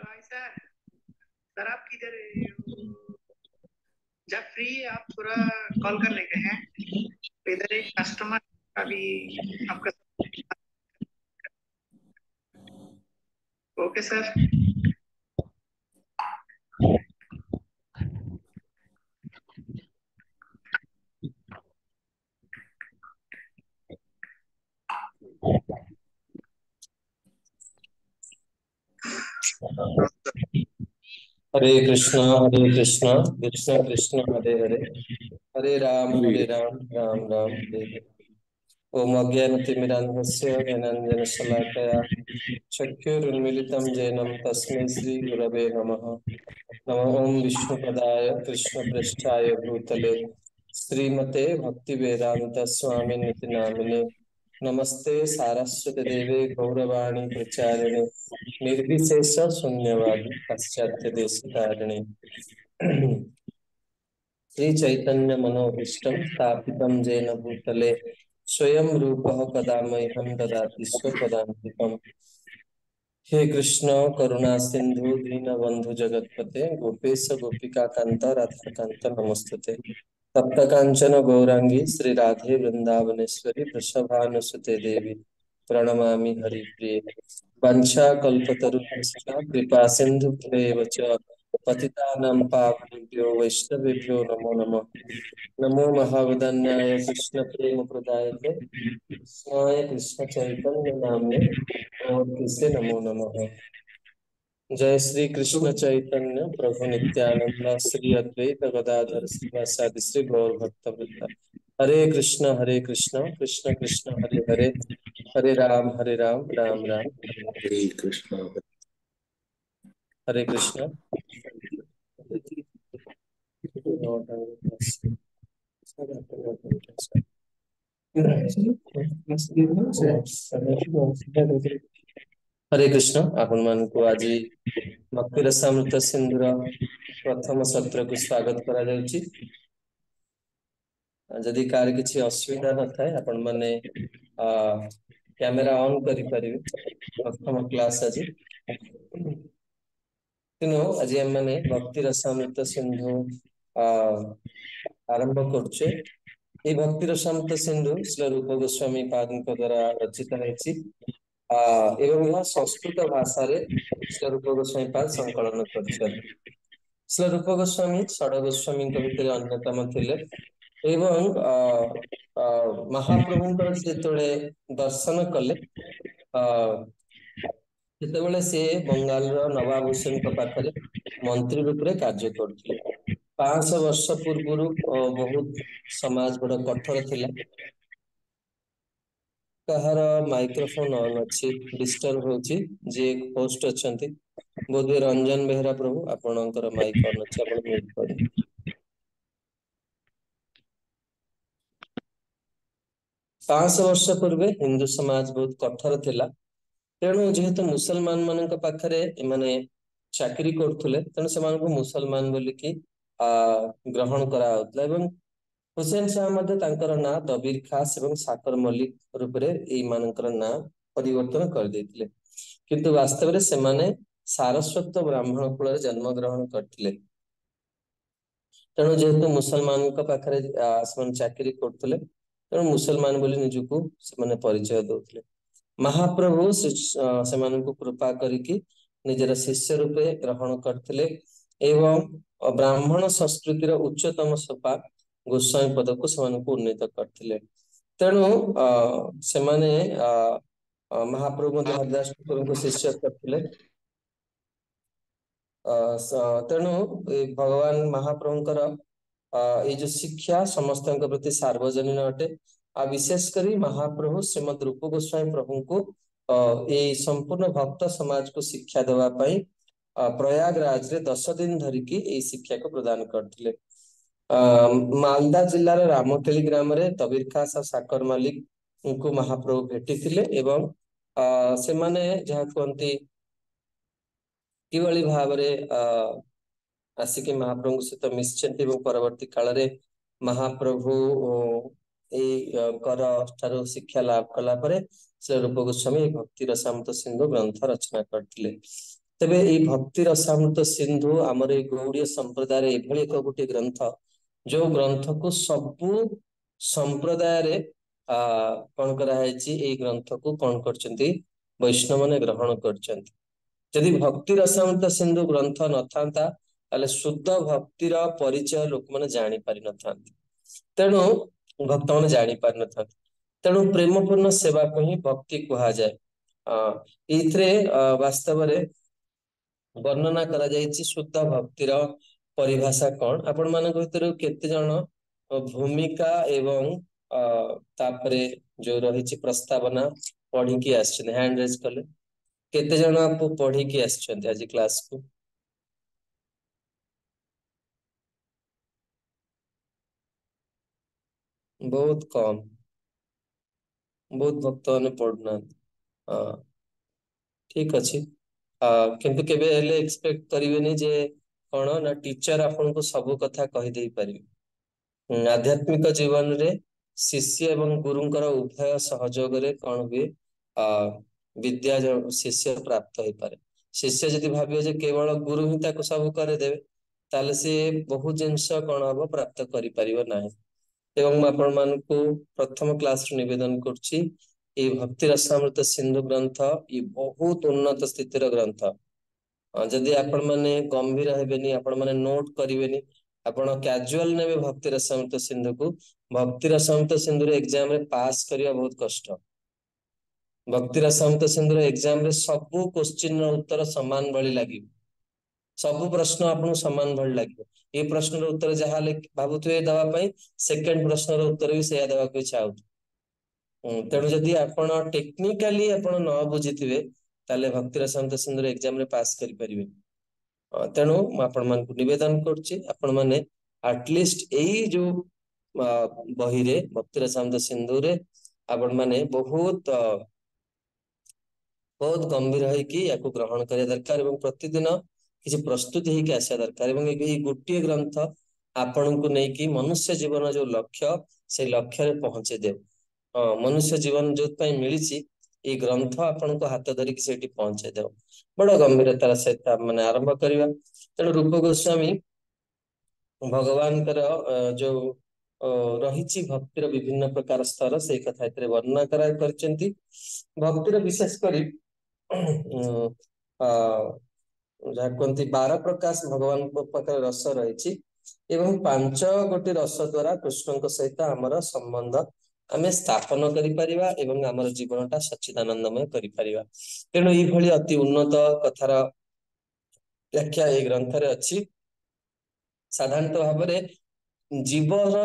Hello hi sir. Sir आप किधर हो? जब फ्री है आप थोड़ा कॉल कर लेते हैं। इधर एक कस्टमर अभी आपका। Okay sir. हरे कृष्णा कृष्ण कृष्ण हरे हरे, हरे राम राम राम हरे हरे। ओम अज्ञानतिमिरान्धस्य ज्ञानाञ्जनशलाकया चक्षुरुन्मीलितं येन तस्मै श्रीगुरवे नमः। नमो ओम विष्णुपदाय कृष्णप्रेष्ठाय भूतले श्रीमते भक्तिवेदांत स्वामिनिति नामिने। नमस्ते सारस्वती देवे गौरवाणी प्रचारिणे निर्विशेष शून्यवादी पाश्चात्य देशकारिणे। श्री चैतन्य मनोभीष्टं स्थापितं येन भूतले स्वयं रूपः कदा मह्यं ददाति स्वपदान्तिकम्। हे कृष्ण करुणा सिंधु दीनबंधु जगतपते गोपेश गोपिका कांत राधा कांत नमस्तुते। तप्त कांचन गौरांगी श्री राधे वृंदावनेश्वरी वृषभानुसुते देवी प्रणमामि हरिप्रिये। वंशा कल्पतरुभ्यश्च कृपा सिन्धुभ्येव च पतितानां पावनेभ्यो वैष्णवेभ्यो नमो नमः। नमो महावदन्याय कृष्ण प्रेम प्रदायते कृष्णाय कृष्ण चैतन्य नाम्ने और किसे नमो नमः। जय श्री कृष्ण चैतन्य प्रभु नित्यानंद श्री अद्वैत गदाधर श्रीवासादि श्री गौर भक्त वृंद। हरे कृष्ण कृष्ण कृष्ण हरे हरे, हरे राम राम राम हरे हरे। हरे कृष्णा। हरे कृष्ण। हरे कृष्ण। आपण मानकु आज भक्ति रसामृत सिंधुर प्रथम सत्र को स्वागत करा जाउची। जदि कार किछि असुविधा न थाए आपण माने कैमरा ऑन करि परिबे। प्रथम क्लास आज तेणु आज हम माने भक्ति रसामृत सिंधु आरंभ करछे। ये भक्ति रसामृत सिंधु श्री रूप गोस्वामी पादଙ୍କ द्वारा रचित है एवं यह संस्कृत भाषा रे श्री रूप गोस्वामी पाद संकलन करछन। श्री रूप गोस्वामी षड गोस्वामी भितर अन्यतम थिले एवं महाप्रभुଙ୍କର ଯେତେବେଳେ ଦର୍ଶନ କଲେ ସେତେବେଳେ ସେ ବଙ୍ଗାଲର ନବାବ ହୁସେନଙ୍କ ପାଖରେ ମନ୍ତ୍ରୀ ରୂପରେ କାର୍ଯ୍ୟ କରୁଥିଲେ। 500 ବର୍ଷ ପୂର୍ବରୁ ବହୁତ ସମାଜ ବଡ଼ କଠୋର ଥିଲା। କାହାର ମାଇକ୍ରୋଫୋନ ଅନ୍ ଅଛି, ଡିଷ୍ଟର୍ବ ହଉଛି। ଯିଏ ହୋଷ୍ଟ ଅଛନ୍ତି ବୋଧେ ରଞ୍ଜନ ବେହେରା ପ୍ରଭୁ, ଆପଣଙ୍କର ମାଇକ୍ ଅନ୍ ଅଛି, ଆପଣ ମ୍ୟୁଟ୍ କରିବେ। 500 ବର୍ଷ ପୂର୍ବେ ହିନ୍ଦୁ ସମାଜ ବହୁତ କଠୋର ଥିଲା। ତେଣୁ ଯେହେତୁ ମୁସଲମାନ ମାନଙ୍କ ପାଖରେ ଏମାନେ ଚାକିରି କରୁଥିଲେ ତେଣୁ ସେମାନଙ୍କୁ ମୁସଲମାନ ବୋଲିକି ଗ୍ରହଣ କରାଯାଉଥିଲା ଏବଂ हुसैन शाह ମଧ୍ୟ ତାଙ୍କର ନାଁ ଦବିର ଖାସ୍ ଏବଂ ସାକର ମଲ୍ଲିକ ରୂପରେ ଏଇ ମାନଙ୍କର ନାଁ ପରିବର୍ତ୍ତନ କରିଦେଇଥିଲେ। କିନ୍ତୁ ବାସ୍ତବରେ ସେମାନେ ସାରସ୍ୱତ ବ୍ରାହ୍ମଣ କୁଳରେ ଜନ୍ମ ଗ୍ରହଣ କରିଥିଲେ। ତେଣୁ ଯେହେତୁ ମୁସଲମାନଙ୍କ ପାଖରେ ସେମାନେ ଚାକିରି କରୁଥିଲେ ତେଣୁ ମୁସଲମାନ ବୋଲି ନିଜକୁ ସେମାନେ ପରିଚୟ ଦଉଥିଲେ। महाप्रभु ସେମାନଙ୍କୁ କୃପା କରିକି ନିଜର ଶିଷ୍ୟ ରୂପେ ଗ୍ରହଣ କରିଥିଲେ ଏବଂ ବ୍ରାହ୍ମଣ ସଂସ୍କୃତିର ଉଚ୍ଚତମ ସୋପାନ ଗୋସ୍ୱାମୀ ପଦକୁ ସେମାନଙ୍କୁ ଉନ୍ନୀତ କରିଥିଲେ। ତେଣୁ ସେମାନେ महाप्रभु ମଧ୍ୟ ହରିଦାସ ଠାକୁରଙ୍କୁ ଶିଷ୍ୟ କରିଥିଲେ। ତେଣୁ ଭଗବାନ महाप्रभुଙ୍କର ଏଇ ଯୋଉ ଶିକ୍ଷା ସମସ୍ତଙ୍କ ପ୍ରତି ସାର୍ବଜନୀନ ଅଟେ। ଆଉ ବିଶେଷ କରି महाप्रभु ଶ୍ରୀମଦ ରୂପ ଗୋସ୍ୱାମୀ ପ୍ରଭୁଙ୍କୁ ଏଇ ସମ୍ପୂର୍ଣ୍ଣ ଭକ୍ତ ସମାଜକୁ ଶିକ୍ଷା ଦେବା ପାଇଁ ପ୍ରୟାଗରାଜରେ 10 ଦିନ ଧରିକି ଏଇ ଶିକ୍ଷାକୁ ପ୍ରଦାନ କରିଥିଲେ। ମାଲଦା ଜିଲ୍ଲାର ରାମକେଳି ଗ୍ରାମରେ ଦବିର ଖାସ୍ ଆଉ ସାକର ମଲ୍ଲିକଙ୍କୁ महाप्रभୁ ଭେଟିଥିଲେ ଏବଂ ସେମାନେ ଯାହା କୁହନ୍ତି କିଭଳି ଭାବରେ ଆସିକି महाप्रभुଙ୍କ ସହିତ ମିଶିଛନ୍ତି ଏବଂ ପରବର୍ତ୍ତୀ କାଳରେ महाप्रभु ଏଇ କର ଠାରୁ ଶିକ୍ଷା ଲାଭ କଲା ପରେ ଶ୍ରୀ ରୂପ ଗୋସ୍ୱାମୀ ଭକ୍ତି ରସାମୃତ ସିନ୍ଧୁ ଗ୍ରନ୍ଥ ରଚନା କରିଥିଲେ। तेबे एई भक्ति रसामृत सिंधु आमर ए गौड़ीय संप्रदाय एभली एक गोटे ग्रंथ जो ग्रंथ को सबु संप्रदाय रे कौन कराई एई ग्रंथ को कौन करचंती वैष्णव माने ग्रहण करचंती। यदि भक्ति रसामृत सिंधु ग्रंथ न थांता ताले शुद्ध भक्तिर परिचय लोक माने जानि पारि न थांती। तेणु भक्त माने जानि पारि न थांती। तेणु प्रेमपूर्ण सेवा को ही भक्ति कहा जाए। इथरे वास्तव रे वर्णना करा जायछि शुद्ध भक्तिर परिभाषा कौन आपण मानक भितर केते जण भूमिका एवं तापरे जो रही प्रस्तावना पढ़ी की आछन हैंड रेज कले केते जण आप पढ़ी की आछन आज क्लास को बहुत कम बहुत भक्त माने पढ़ना ठीक अच्छे किंतु केबे हेले एक्सपेक्ट करिवेनी जे कौन ना टीचर आपन को सब कथा कहि देई परिबे। आध्यात्मिक जीवन रे शिष्य एवं गुरुंकर उभय सहयोग रे कौन हुए आ विद्या जो शिष्य प्राप्त हो पारे। शिष्य यदि भाबियो जे केवल गुरु ही ताको सब करे देबे ताले से बहुत जिंस कौन हबो प्राप्त करि परिबो नाही। एवं मैं आपण मानकु प्रथम क्लास निवेदन करछि ए भक्ति रसामृत सिंधु ग्रंथ ये बहुत उन्नत स्थितिर ग्रंथ। जदि आपण माने गंभीर हेबेनी आपण माने नोट करिवेनी आपण कैजुअल नेबे भक्ति रसामृत सिंधु को भक्ति रसामृत सिंधु रे एग्जाम रे पास करिया बहुत कष्ट। भक्ति रसामृत सिंधु रे एग्जाम रे सबु क्वेश्चन रो उत्तर समान भली लागिब। सबु प्रश्न आपन समान भली लागिब। ए प्रश्न रो उत्तर जहा भाबुथुए दवा पई सेकंड प्रश्न रो उत्तर भी सेया दवा को इच्छा होत। तेणु जदि आपण टेक्निकली आपण न बुझिथिबे ताले भक्ति रसामृत सिंधु रे एग्जाम रे पास करि परिबे। तेणु मैं आपण मानकु निवेदन करछि आपण माने एटलिस्ट एई जो बही रे भक्ति रसामृत सिंधु रे आपण माने बहुत बहुत गंभीर है कि याको ग्रहण करिया दरकार एवं प्रतिदिन किसी प्रस्तुति ही के आसिया दरकार एवं एई गोटिए ग्रंथ आपण को नै कि मनुष्य जीवन जो लक्ष्य से लक्ष्य रे पहुंचे दे। मनुष्य जीवन जो पई मिलिछि ए ग्रंथ आपण को हाथ धरि कि सेठी पहुंचे दे। बड़ गंभीरतार सहित माने आरंभ करिवा। तेणु रूप गोस्वामी भगवान कर जो रही भक्तिर विभिन्न प्रकार स्तर से कथा एतरे वर्णना करा करचंती। भक्तिर विशेष करी जहाँ कहती 12 प्रकाश भगवान पाखे रस रही एवं 5 गोटी रस द्वारा कृष्ण सहित आमर संबंध आम स्थापन करिपरिबा एवं आमर जीवनटा सच्चिदानंदमय करिपरिबा। तेणु ये अति उन्नत कथार व्याख्या ए ग्रंथ रे अच्छी। साधारणतः भाव में जीवर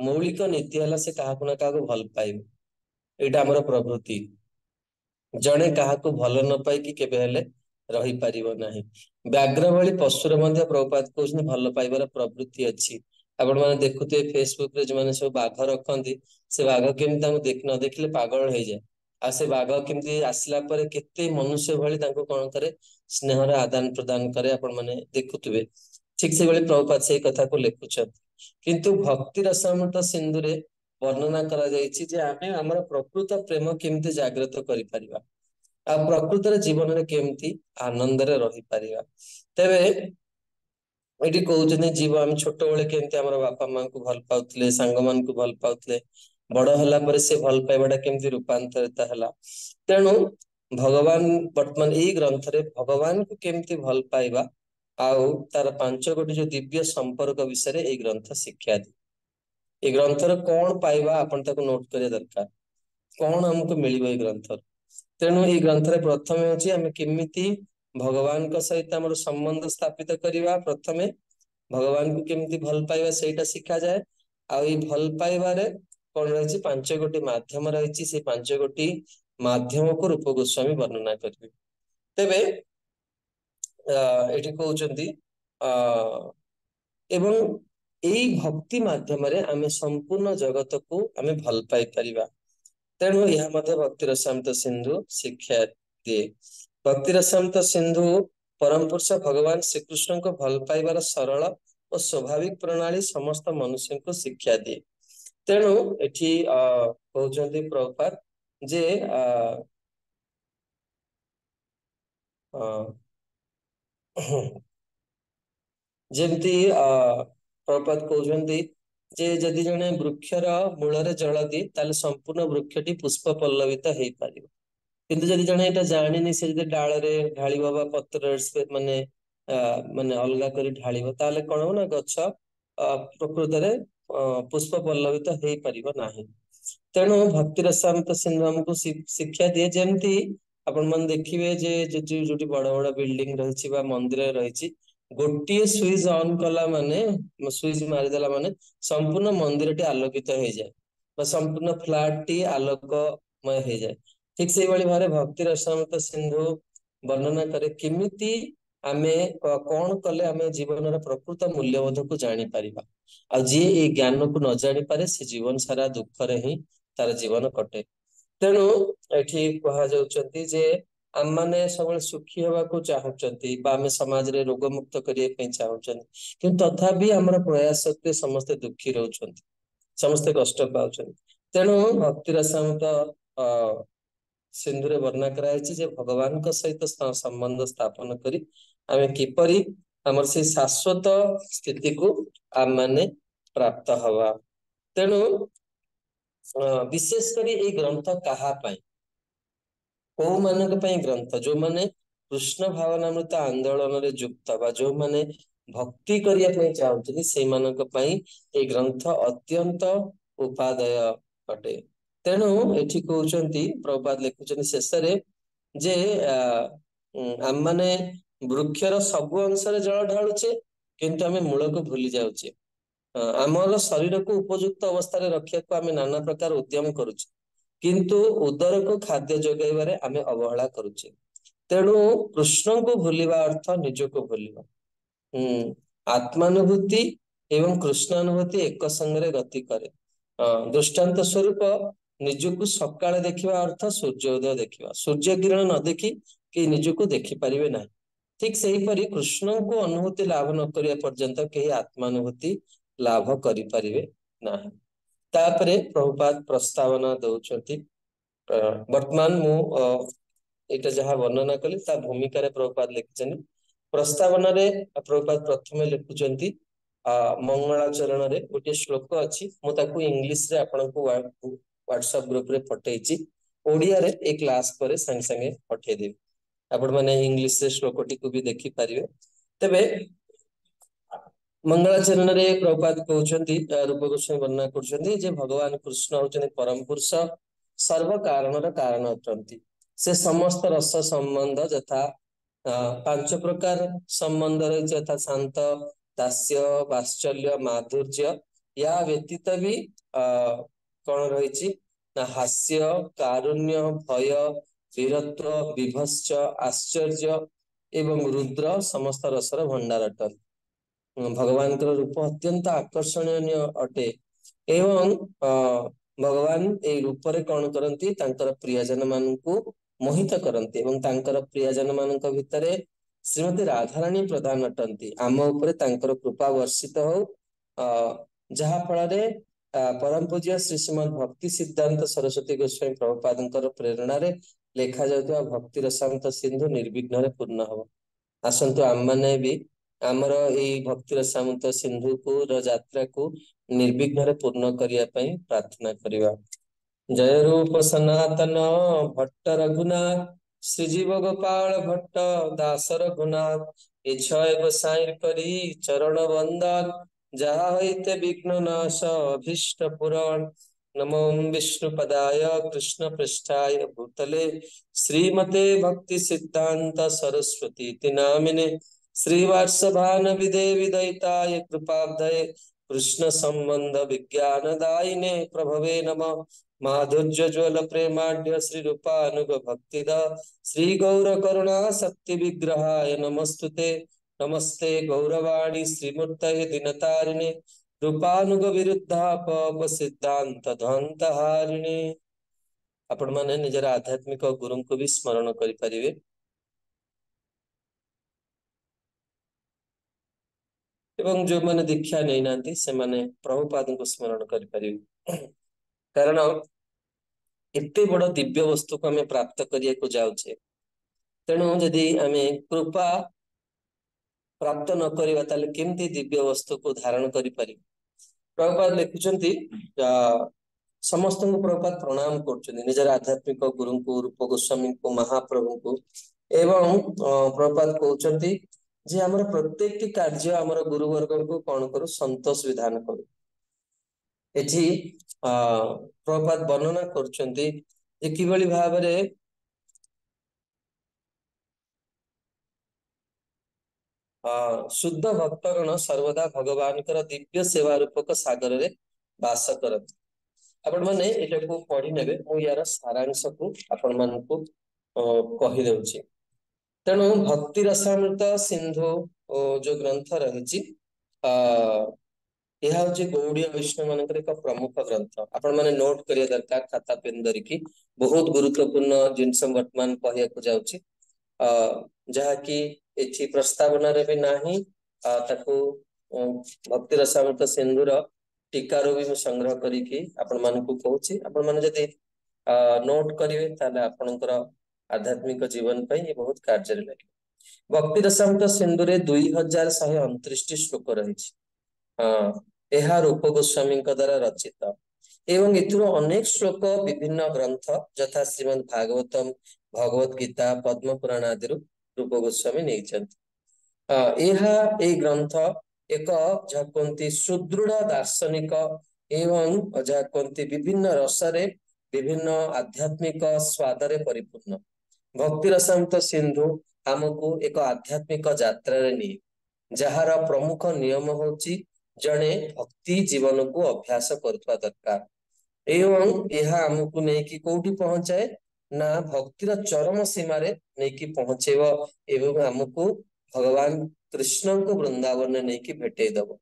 मौलिक नीति है से क्या ना भल पाइब एटा आमर प्रवृत्ति। जड़े क्या भल न पाई केबे हेले रही पारिबो नाही। व्याघ्र भली पशुर मध्य प्रभुपाद कहउछन भल पाइबार प्रवृत्ति अच्छी। आपण माने देखुते फेसबुक रे जो सब बाघ रखती से बाघ केमती देख न देखले पागल हो जाए। आ से बाघ केमती आसला परे केते मनुष्य भली तांको कोन करे स्नेहर आदान प्रदान करे आपण माने देखुतबे। ठीक से भली प्रभुपाद से कथा को लिखुछन। किंतु भक्ति रसामृत सिंधु रे वर्णना करा जायछि जे आमे हमर प्रकृत प्रेम केमती जागृत करि परिबा आ प्रकृतर जीवन रे केमती आनंद रे रही परिबा। तेबे एटी कहउछने जीव हम छोट बेले केमती हमर बापा मां को भल पाउतले संग मान को भल पाउतले बड़ होला परे से भल पाइबाटा केमती रूपांतरित हला। तेणु भगवान वर्तमान एई ग्रंथ रे भगवान को केमती भल पाइबा आउ तार 5 गोटी जो दिव्य संपर्क विषय रे एई ग्रंथ शिक्षा दे। ए ग्रंथ रे कोन पाइबा आपण ताको नोट करे दरकार कोन हमको मिलिबो ए ग्रंथ। तेणु ये ग्रंथ रे प्रथमे अछि आमे केमिति भगवान का सहित हमर संबंध स्थापित करिवा। प्रथमे भगवान को केमिति भल पाइबा सेटा शिखा जाए। आ ई भल पाइबा रे कोन रहिछि 5 गोटी माध्यम रहिछि से 5 गोटी माध्यम को रूप गोस्वामी वर्णना करिवे। तेबे एठी कहउचंती एवं एई भक्ति माध्यम रे आमे संपूर्ण जगत को आमे भल पाई परिबा। तेणु यह मध्य भक्ति रसामृत सिंधु शिक्षा दिए। भक्ति रसामृत सिंधु परम पुरुष भगवान श्रीकृष्ण को भल पाइबार सरल और स्वाभाविक प्रणाली समस्त मनुष्य को शिक्षा दिए। तेणु एठी कहउचंती प्रभुपाद जे ଯେମିତି ପ୍ରପାତ କହୁଛନ୍ତି ଯେ ଯଦି ଜଣେ ବୃକ୍ଷର ମୂଳରେ ଜଳ ଦିଏ ତାହେଲେ ସମ୍ପୂର୍ଣ୍ଣ ବୃକ୍ଷଟି ପୁଷ୍ପ ପଲ୍ଲବିତ ହେଇପାରିବ। କିନ୍ତୁ ଯଦି ଜଣେ ଏଇଟା ଜାଣିନି, ସେ ଯଦି ଡାଳରେ ଢାଳିବ ବା ପତ୍ରରେ ମାନେ ଅଲଗା କରି ଢାଳିବ, ତାହେଲେ କଣ ହବ ନା ଗଛ ପ୍ରକୃତରେ ପୁଷ୍ପ ପଲ୍ଲବିତ ହେଇପାରିବ ନାହିଁ। ତେଣୁ ଭକ୍ତି ରସାମୃତ ସିନ୍ଧୁ ଆମକୁ ଶିକ୍ଷା ଦିଏ, ଯେମିତି ଆପଣ ମାନେ ଦେଖିବେ ଯେ ଯୋଉଠି ବଡ ବଡ ବିଲ୍ଡିଂ ରହିଛି ବା ମନ୍ଦିର ରହିଛି, ଗୋଟିଏ ସୁଇଚ ଅନ୍ କଲା ମାନେ, ସୁଇଚ ମାରିଦେଲା ମାନେ ସମ୍ପୂର୍ଣ୍ଣ ମନ୍ଦିରଟି ଆଲୋକିତ ହେଇଯାଏ ବା ସମ୍ପୂର୍ଣ୍ଣ ଫ୍ଲାଟ ଟି ଆଲୋକମୟ ହେଇଯାଏ। ଠିକ ସେଇଭଳି ଭାବରେ ଭକ୍ତି ରସାମୃତ ସିନ୍ଧୁ ବର୍ଣ୍ଣନା କରେ କେମିତି ଆମେ କଣ କଲେ ଆମେ ଜୀବନର ପ୍ରକୃତ ମୂଲ୍ୟବୋଧକୁ ଜାଣିପାରିବା। ଆଉ ଯିଏ ଏଇ ଜ୍ଞାନକୁ ନ ଜାଣିପାରେ ସେ ଜୀବନ ସାରା ଦୁଃଖରେ ହିଁ ତାର ଜୀବନ କଟେ। ତେଣୁ ଏଠି କୁହାଯାଉଛନ୍ତି ଯେ ଆମମାନେ ସବୁବେଳେ ସୁଖୀ ହେବାକୁ ଚାହୁଁଛନ୍ତି ବା ଆମେ ସମାଜରେ ରୋଗ ମୁକ୍ତ କରିବା ପାଇଁ ଚାହୁଁଛନ୍ତି, କିନ୍ତୁ ତଥାପି ଆମର ପ୍ରୟାସ ସତ୍ତ୍ୱେ ସମସ୍ତେ ଦୁଃଖୀ ରହୁଛନ୍ତି, ସମସ୍ତେ କଷ୍ଟ ପାଉଛନ୍ତି। ତେଣୁ ଭକ୍ତି ରସାମୃତ ସିନ୍ଧୁରେ ବର୍ଣ୍ଣନା କରାଯାଇଛି ଯେ ଭଗବାନଙ୍କ ସହିତ ସମ୍ବନ୍ଧ ସ୍ଥାପନ କରି ଆମେ କିପରି ଆମର ସେଇ ଶାଶ୍ଵତ ସ୍ଥିତିକୁ ଆମମାନେ ପ୍ରାପ୍ତ ହବା। ତେଣୁ ବିଶେଷ କରି ଏଇ ଗ୍ରନ୍ଥ କାହା ପାଇଁ, କୋଉମାନଙ୍କ ପାଇଁ ଗ୍ରନ୍ଥ? ଯୋଉମାନେ କୃଷ୍ଣ ଭାବନାମୃତ ଆନ୍ଦୋଳନରେ ଯୁକ୍ତ ବା ଯୋଉମାନେ ଭକ୍ତି କରିବା ପାଇଁ ଚାହୁଁଛନ୍ତି, ସେଇମାନଙ୍କ ପାଇଁ ଏଇ ଗ୍ରନ୍ଥ ଅତ୍ୟନ୍ତ ଉପାଦେୟ ଅଟେ। ତେଣୁ ଏଠି କହୁଛନ୍ତି, ପ୍ରଭୁପାଦ ଲେଖୁଛନ୍ତି ଶେଷରେ ଯେ ଆମମାନେ ବୃକ୍ଷର ସବୁ ଅଂଶରେ ଜଳ ଢାଳୁଛେ, କିନ୍ତୁ ଆମେ ମୂଳକୁ ଭୁଲି ଯାଉଛେ। ଆମର ଶରୀରକୁ ଉପଯୁକ୍ତ ଅବସ୍ଥାରେ ରଖିବାକୁ ଆମେ ନାନା ପ୍ରକାର ଉଦ୍ୟମ କରୁଛେ, କିନ୍ତୁ ଉଦରକୁ ଖାଦ୍ୟ ଯୋଗାଇବାରେ ଆମେ ଅବହେଳା କରୁଛେ। ତେଣୁ କୃଷ୍ଣଙ୍କୁ ଭୁଲିବା ଅର୍ଥ ନିଜକୁ ଭୁଲିବା। ଆତ୍ମାନୁଭୂତି ଏବଂ କୃଷ୍ଣାନୁଭୂତି ଏକ ସଙ୍ଗରେ ଗତି କରେ। ଦୃଷ୍ଟାନ୍ତ ସ୍ୱରୂପ ନିଜକୁ ସକାଳେ ଦେଖିବା ଅର୍ଥ ସୂର୍ଯ୍ୟ ଉଦୟ ଦେଖିବା। ସୂର୍ଯ୍ୟ କିରଣ ନ ଦେଖି କେହି ନିଜକୁ ଦେଖିପାରିବେ ନାହିଁ। ଠିକ ସେହିପରି କୃଷ୍ଣଙ୍କୁ ଅନୁଭୂତି ଲାଭ ନ କରିବା ପର୍ଯ୍ୟନ୍ତ କେହି ଆତ୍ମାନୁଭୂତି ଲାଭ କରିପାରିବେ ନାହିଁ। ତାପରେ ପ୍ରଭୁପାଦ ପ୍ରସ୍ତାବନା ଦଉଛନ୍ତି। ବର୍ତ୍ତମାନ ମୁଁ ଏଇଟା ଯାହା ବର୍ଣ୍ଣନା କଲି ତା ଭୂମିକାରେ ପ୍ରଭୁପାଦ ଲେଖିଛନ୍ତି। ପ୍ରସ୍ତାବନାରେ ପ୍ରଭୁପାଦ ପ୍ରଥମେ ଲେଖୁଛନ୍ତି ମଙ୍ଗଳାଚରଣରେ ଗୋଟିଏ ଶ୍ଲୋକ ଅଛି, ମୁଁ ତାକୁ ଇଂଲିଶରେ ଆପଣଙ୍କୁ ହ୍ୱାଟ୍ସଆପ ଗ୍ରୁପରେ ପଠେଇଛି। ଓଡିଆରେ ଏଇ କ୍ଲାସ ପରେ ସାଙ୍ଗେ ସାଙ୍ଗେ ପଠେଇଦେବି, ଆପଣ ମାନେ ଇଂଲିଶରେ ଶ୍ଲୋକଟିକୁ ବି ଦେଖିପାରିବେ। ତେବେ ମଙ୍ଗଳାଚରଣରେ ପ୍ରଭୁପାଦ କହୁଛନ୍ତି, ରୂପ ଗୋସ୍ୱାମୀ ବର୍ଣ୍ଣନା କରୁଛନ୍ତି ଯେ ଭଗବାନ କୃଷ୍ଣ ହଉଛନ୍ତି ପରମ ପୁରୁଷ, ସର୍ବ କାରଣର କାରଣ ଅଟନ୍ତି। ସେ ସମସ୍ତ ରସ ସମ୍ବନ୍ଧ ଯଥା ପାଞ୍ଚ ପ୍ରକାର ସମ୍ବନ୍ଧ ରହିଛି, ଯଥା ଶାନ୍ତ, ଦାସ୍ୟ, ବାତ୍ସଲ୍ୟ, ମାଧୁର୍ଯ୍ୟ। ୟା ବ୍ୟତୀତ ବି କଣ ରହିଛି ନା ହାସ୍ୟ, କାରୁଣ୍ୟ, ଭୟ, ବୀରତ୍ୱ, ବିଭତ୍ସ, ଆଶ୍ଚର୍ଯ୍ୟ ଏବଂ ରୁଦ୍ର ସମସ୍ତ ରସର ଭଣ୍ଡାର ଅଟନ୍ତି। ଭଗବାନଙ୍କର ରୂପ ଅତ୍ୟନ୍ତ ଆକର୍ଷଣୀୟ ଅଟେ ଏବଂ ଭଗବାନ ଏଇ ରୂପରେ କଣ କରନ୍ତି, ତାଙ୍କର ପ୍ରିୟଜନ ମାନଙ୍କୁ ମୋହିତ କରନ୍ତି ଏବଂ ତାଙ୍କର ପ୍ରିୟଜନ ମାନଙ୍କ ଭିତରେ ଶ୍ରୀମତୀ ରାଧାରାଣୀ ପ୍ରଧାନ ଅଟନ୍ତି। ଆମ ଉପରେ ତାଙ୍କର କୃପା ବର୍ଷିତ ହଉ, ଯାହା ଫଳରେ ପରମ ପୂଜ୍ୟ ଶ୍ରୀ ଶ୍ରୀମଦ୍ ଭକ୍ତି ସିଦ୍ଧାନ୍ତ ସରସ୍ୱତୀ ଗୋସ୍ୱାମୀ ପ୍ରଭୁପାଦଙ୍କର ପ୍ରେରଣାରେ ଲେଖା ଯାଉଥିବା ଭକ୍ତି ରସାମୃତ ସିନ୍ଧୁ ନିର୍ବିଘ୍ନରେ ପୂର୍ଣ୍ଣ ହବ। ଆସନ୍ତୁ ଆମମାନେ ବି ଆମର ଏଇ ଭକ୍ତି ରସାମୃତ ସିନ୍ଧୁକୁ ର ଯାତ୍ରାକୁ ନିର୍ବିଘ୍ନରେ ପୂର୍ଣ୍ଣ କରିବା ପାଇଁ ପ୍ରାର୍ଥନା କରିବା। ଜୟ ରୂପ ସନାତନ ଭଟ୍ଟ ରଘୁନାଥ, ଶ୍ରୀଜୀବ ଗୋପାଳ ଭଟ୍ଟ ଦାସ ରଘୁନାଥ, ଇଚ୍ଛୟ ଗୋସାଇଁର କରି ଚରଣ ବନ୍ଦନ, ଯାହା ହଇତେ ବିଘ୍ନ ନାଶ ଅଭୀଷ୍ଟ ପୁରାଣ। ନମୋ ବିଷ୍ଣୁ ପଦାୟ କୃଷ୍ଣ ପୃଷ୍ଠାୟ ଭୂତଲେ, ଶ୍ରୀମତେ ଭକ୍ତି ସିଦ୍ଧାନ୍ତ ସରସ୍ୱତୀ इति नामिने, श्रीवात्सभानवि देवि दयिताय कृपाब्धये, कृष्ण संबंध विज्ञान दायिने प्रभवे नमः। माधुर्य ज्वल प्रेमाढ्य श्री रूपानुग भक्तिद, श्री गौर करुणा शक्ति विग्रहाय नमस्तुते। नमस्ते गौरवाणी श्रीमूर्तये दिनतारिणे, रूपानुग विरुद्धापग सिद्धांत ध्वंत हारिणे। आपण माने निजर आध्यात्मिक गुरुଙ୍କୁ भी स्मरण करिपारिबे। ଏବଂ ଯୋଉମାନେ ଦୀକ୍ଷା ନେଇନାହାନ୍ତି ସେମାନେ ପ୍ରଭୁପାଦଙ୍କୁ ସ୍ମରଣ କରିପାରିବେ। କାରଣ ଏତେ ବଡ ଦିବ୍ୟ ବସ୍ତୁକୁ ଆମେ ପ୍ରାପ୍ତ କରିବାକୁ ଯାଉଛେ, ତେଣୁ ଯଦି ଆମେ କୃପା प्राप्त न करिबा ताले केमती दिव्य वस्तु को धारण करि पारि। प्रभुपाद लिखुचंती समस्त को प्रभुपाद प्रणाम करछन्ती निजर आध्यात्मिक गुरु को रूप गोस्वामी को महाप्रभु को एवं प्रभुपाद कहउचंती जे हमर प्रत्येक टी कार्य हमर गुरुवर्ग को कोन करू संतोष विधान करू। एठी प्रभुपाद वर्णना करछन्ती जे किबळी भाबरे शुद्ध भक्तगण सर्वदा भगवान दिव्य सेवा रूपक सागर रे वास करत। आपण माने एटा को पढी नेबे मु यार सारांश को आपण मान को कहि देउची। तेणु भक्ति रसामृत सिंधु जो ग्रंथ रहिछि यह हूँ गौड़ीय वैष्णव मान एक प्रमुख ग्रंथ। आपण माने नोट करिया दरकार खाता पेन धरिकी बहुत गुरुत्वपूर्ण जिनस वर्तमान कहया जाउची जहाँकि एठी प्रस्तावना रे भी नाही ताकू भक्ति रसामृत सिंधुर टीकार भी संग्रह करिकी आपण मान को कहूची। आपण माने जदि नोट करिवे ताले आपणकर आध्यात्मिक जीवन पे ये बहुत कार्य लगे। भक्ति रसामृत सिंधु रे 2129 श्लोक रही। यह रूप गोस्वामी द्वारा रचित एवं इथुरो अनेक श्लोक विभिन्न ग्रंथ यथा श्रीमद् भागवतम भगवत गीता पद्म पुराण आदि रूप गोस्वामी नहीं। यह ग्रंथ एक जहाँ कहती सुदृढ़ दार्शनिक एवं जहाँ कहती विभिन्न रसरे विभिन्न आध्यात्मिक स्वादरे परिपूर्ण। भक्ति रसामृत सिंधु आमको एक आध्यात्मिक यात्रा नहीं जार प्रमुख नियम होची जड़े भक्ति जीवन को अभ्यास करथवा दरकार एवं यह आमको नहीं कि कोठी पहुंचाए ना भक्तिर चरम सीमा रे नहीं कि पहुंचेव एवं आमको भगवान कृष्ण को वृंदावन नहीं कि भेटे दब।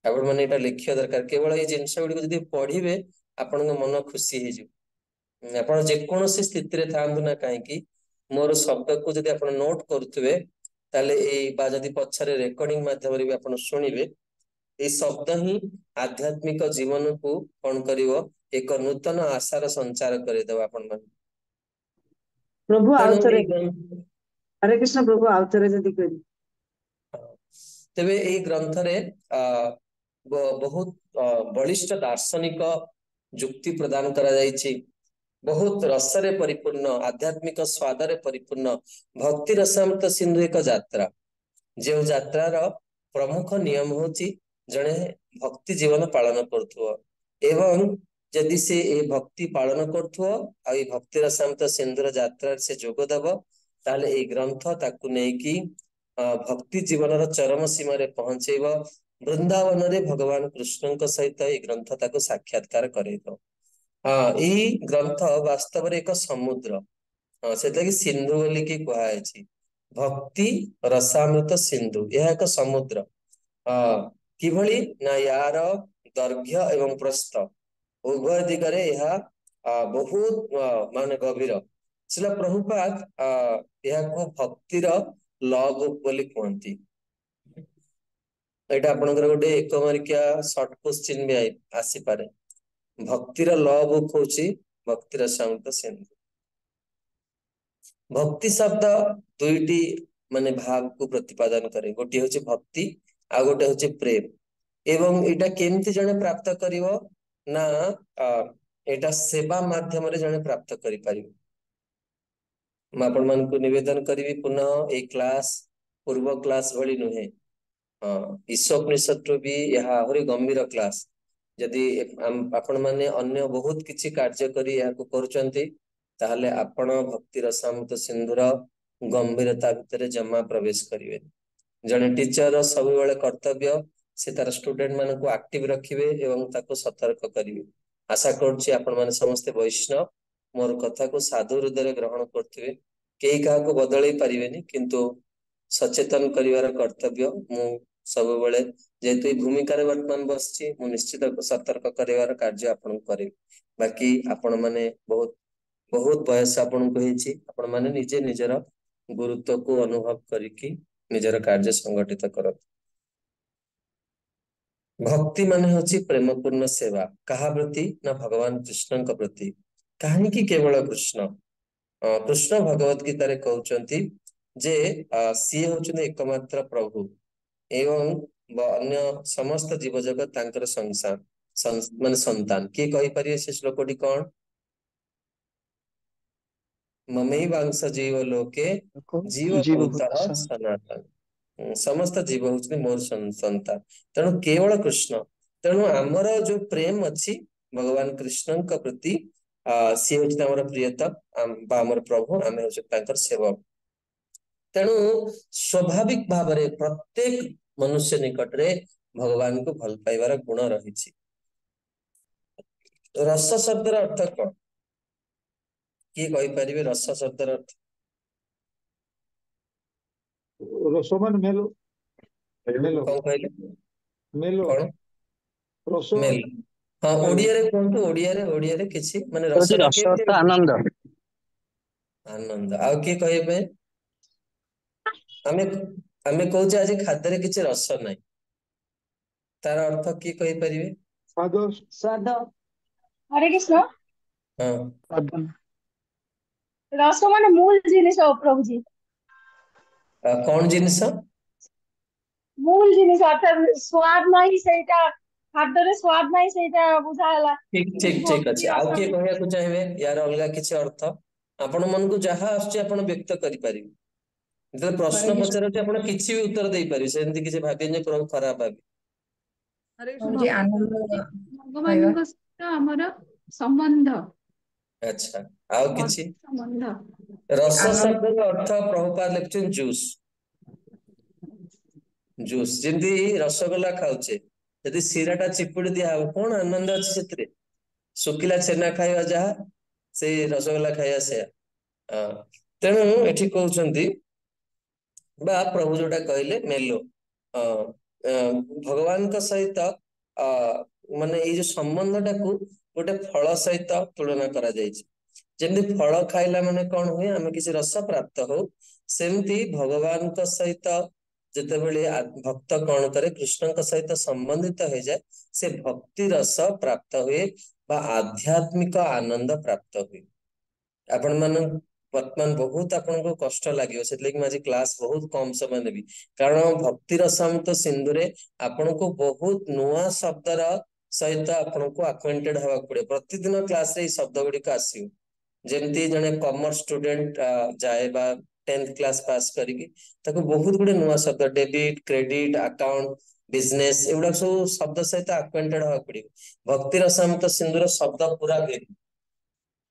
आपण माने एटा लिखिया दरकार केवल ये जिंस गुडी जदी पढिबे आपन मन खुशी हे जे आपण जे कोनोसी स्थिति रे थांदु ना काहे कि मोर शब्द को जदी आपण नोट करथुवे ताले ए बा जदी पछरे रेकॉर्डिंग माध्यम रे भी आपण सुनिबे ए शब्द ही आध्यात्मिक जीवन को कोन करिवो एक नूतन आशार संचार करे दब आपण मन। प्रभु आवतरे तेणु हरे कृष्ण प्रभु आवतरे जदी करी तेबे ए ग्रंथ रे बहुत बलिष्ठ दार्शनिक जुक्ति प्रदान करा जायछि। बहुत रसरे परिपूर्ण आध्यात्मिक स्वादरे परिपूर्ण भक्ति रसामृत सिंधु एक यात्रा जो यात्रार प्रमुख नियम होची जने भक्ति जीवन पालन करथुव एवं जदि से ए भक्ति पालन करथुव आ ए भक्ति रसामृत सिंधुर यात्रा से जोग दब ताले ए ग्रंथ ताकू नै कि भक्ति जीवन चरम सीमा रे पहुंचेब वृंदावन रे भगवान कृष्ण सहित ए ग्रंथ ताकू साक्षात्कार करेदो। यही ग्रंथ वास्तव एक समुद्र से सिंधु बोली कि कहुई भक्ति रसामृत सिंधु यह एक समुद्र किभली ना यार दैर्घ्य एवं प्रस्थ उभय दिगरे यह बहुत माने गभीर सिला प्रभुपाद यह को भक्तिर लग बोली कहती। एटा आपनकर गोटे एक मार्किया शॉर्ट क्वेश्चन भी आसी पारे भक्तिर ल बुक होची भक्ति रसामृत सिंधु। भक्ति शब्द दुईटी माने भाव को प्रतिपादन करे गोटे होची भक्ति आ गोटे होची प्रेम एवं एटा केमती जने प्राप्त करिवो ना एटा सेवा माध्यम रे जने प्राप्त करि परिवो। म आपण मन को निवेदन करिवि पुनः ए क्लास पूर्व क्लास भली नुहे ईशोपनिषद भी यह आहुरी गंभीर क्लास जदि आपण माने अन्य बहुत किछि कार्य करी या को करूचंती ताहले आपण भक्ति रसामृत सिंधुर गंभीरता भितर जमा प्रवेश करिवे। जने टीचर सब बेले कर्तव्य से तार स्टूडेंट मान को एक्टिव रखिवे एवं ताको सतर्क करिवे। आशा करछि आपण माने समस्त वैष्णव मोर कथा को साधु हृदय ग्रहण करथिवे केही काहा को बदलै परिवेनी किंतु सचेतन करिवार कर्तव्य मु सब बेले जेतु भूमिका वर्तमान बसछि मु निश्चित सतर्क करिवार कार्य आपण करिवे। बाकी आपण माने बहुत बहुत बयस आपण को हेछि आपण माने निजे निजर गुरुत्व को अनुभव करिकी निजर कार्य संगठित करत। भक्ति माने होछि प्रेमपूर्ण सेवा कहा प्रति ना भगवान कृष्ण का प्रति कहानी की केवल कृष्ण कृष्ण भगवत गीता रे कहउचंती ଯେ ସିଏ ହଉଛନ୍ତି एकमात्र प्रभु एवं अन्य समस्त जीव जगत तांकर संसार माने संतान किए कहि परिए से श्लोकटी कौन ममैवांश जीव लोके जीव भूतः सनातन समस्त जीव होउछनी मोर संतान तेणु केवल कृष्ण तेणु आमर जो प्रेम अच्छी भगवान कृष्ण प्रति सी हूँ आम प्रियतम आमर प्रभु आम हूँ सेवक तेणु स्वाभाविक भाव प्रत्येक मनुष्य निकट रे भगवान को भल पाइबार गुण रही रस शब्द अर्थ कौन किए कहि परिबे रस शब्द अर्थ रसमान मेलो मेलो कौन कहले मेलो कौन रस मेल हाँ मेलो ओडिया रे कहंतु ओडिया रे किछि माने रसटा रस केमति अर्थ आनंद आनंद आउ किए कहबे आमे आमे कहूचे आज खाद्य रे किछि रस नाही तार अर्थ किए कहि परिबे स्वाद स्वाद हरे कृष्ण हाँ रस माने मूल जिनिस प्रभुजी कौन जिनिस मूल जिनिस अर्थात स्वाद नाही सेटा खाद्य रे स्वाद नाही सेटा बुझा हला ठीक ठीक ठीक अछि आउ किए कहया को चाहेबे यार अलगा किछि अर्थ आपण मन को जहा आछे आपण व्यक्त करि परिबे जब प्रश्न हरे पचारे आपण किछि भी उत्तर देई परिबे सेंति किछि भाबे जे प्रभु खराब भाबे कृष्ण आनंद भगवान सहित हमर संबंध अच्छा आउ किछि संबंध रस आनंद शब्द अर्थ प्रभुपाद लिखछन जूस जूस जेंति रसगोल्ला खाउचे यदि सिराटा चिपुड़ी दिया हो कौन आनंद अच्छे से शुकिला छेना खाଇବା जहा से रसगोल्ला खाଇବା से तेणु एठी कहउछंती बा प्रभु जोटा कहले मेलो भगवान का सहित माने ये जो संबंधटा को गोटे फल सहित तुलना करा जायछि जेमति फल खाइला माने कौन हुए आमे किसी रस प्राप्त हो सेमती भगवान का सहित जेतेबेले भक्त कौन करे कृष्ण का सहित संबंधित हो जाए से भक्ति रस प्राप्त हुए बा आध्यात्मिक आनंद प्राप्त हुए आपण मान वर्तमान बहुत आपन को कष्ट लागियो सेतले कि माजी क्लास बहुत कम समय नेबी कारण भक्ति रसामृत सिंधुरे आपण को बहुत नुआ शब्दर सहित आपण को अक्वेंटेड हवा पड़े प्रतिदिन क्लास रे शब्द गुडी का आसीयो जेमती जने कॉमर्स स्टूडेंट जाए बा 10th क्लास पास करिकी ताको बहुत गुडे नुआ शब्द डेबिट क्रेडिट अकाउंट बिजनेस एवडा सब शब्द सहित अक्वेंटेड हवा पड़े भक्ति रसामृत सिंधुर शब्द पूरा भिन्न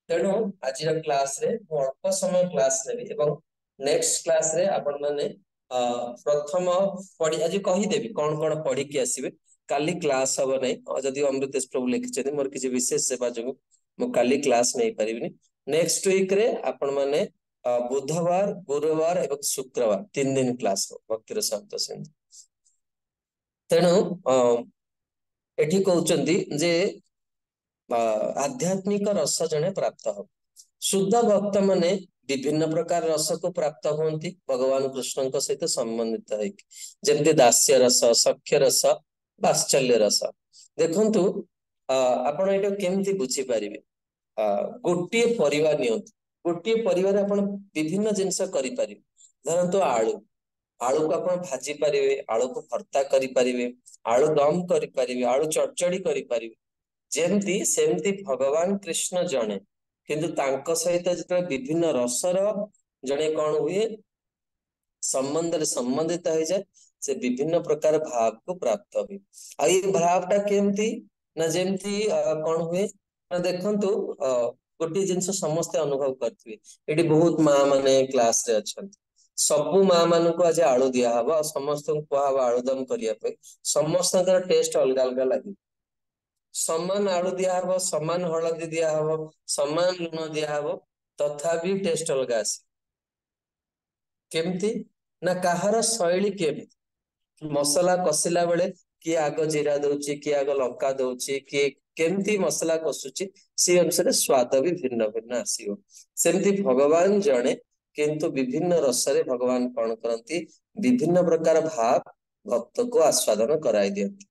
तेणु आज क्लास रे अल्प समय क्लास नेबी एवं नेक्स्ट क्लास रे आपण माने प्रथम पढ़ी आज कहीदेवी कौन कौन पढ़ी की आसीबे काली क्लास हबो नै जदि अमृतेश प्रभु लिखिछथि मोर किछि विशेष सेवा जगु मो काली क्लास नै परिबिनी नेक्स्ट वीक रे आपण माने बुधवार गुरुवार एवं शुक्रवार 3 दिन क्लास हो भक्तिर शब्द सिंधु तेणु एठी कहउचंदी जे आध्यात्मिक रस जने प्राप्त हो शुद्ध भक्त माने विभिन्न प्रकार रस को प्राप्त होती भगवान कृष्ण सहित संबंधित है जमती दास्य रस सख्य रस वात्सल्य रस देखंतु आपण एटा केमती बुझी पारिबे गोटे परिवार नियंतु गोटे परिवार आपण विभिन्न जिंस करि पारिबे धरंतु आलू आलू को आपण भाजी पारिबे आलू को भर्ता करि पारिबे आलू दम करि पारिबे आलू चड़चड़ी करि पारिबे जेमती सेमती भगवान कृष्ण जने किंतु तांको सहित जिते विभिन्न रसर जने कौन हुए संबंध संबंधित हो जाए से विभिन्न प्रकार भाव को प्राप्त हुए आ ये भावटा केमती ना जेमती कौन हुए ना देखंतु गोटे जिनस समस्ते अनुभव करथिबे एटी बहुत माँ माने क्लास रे अछंती सबु माँ मान को आज आलू दिया हबो समस्त को कहबो आलूदम करिया पे समस्त टेस्ट अलग अलग लगे समान आलू दिया हबो समान हलदी दिया हबो समान लुण दिया हबो तथापि टेस्ट अलग आसे केमती ना कहार शैली केमती मसला कसिला बेले किए आग जीरा दउची किए आग लंका दउची किए केमती मसला कसुची से अनुसार स्वाद भी भिन्न भिन्न आसीबो सेमती भगवान जने किंतु विभिन्न रसरे भगवान कौन करती विभिन्न प्रकार भाव भक्त को आस्वादन कराई दियंती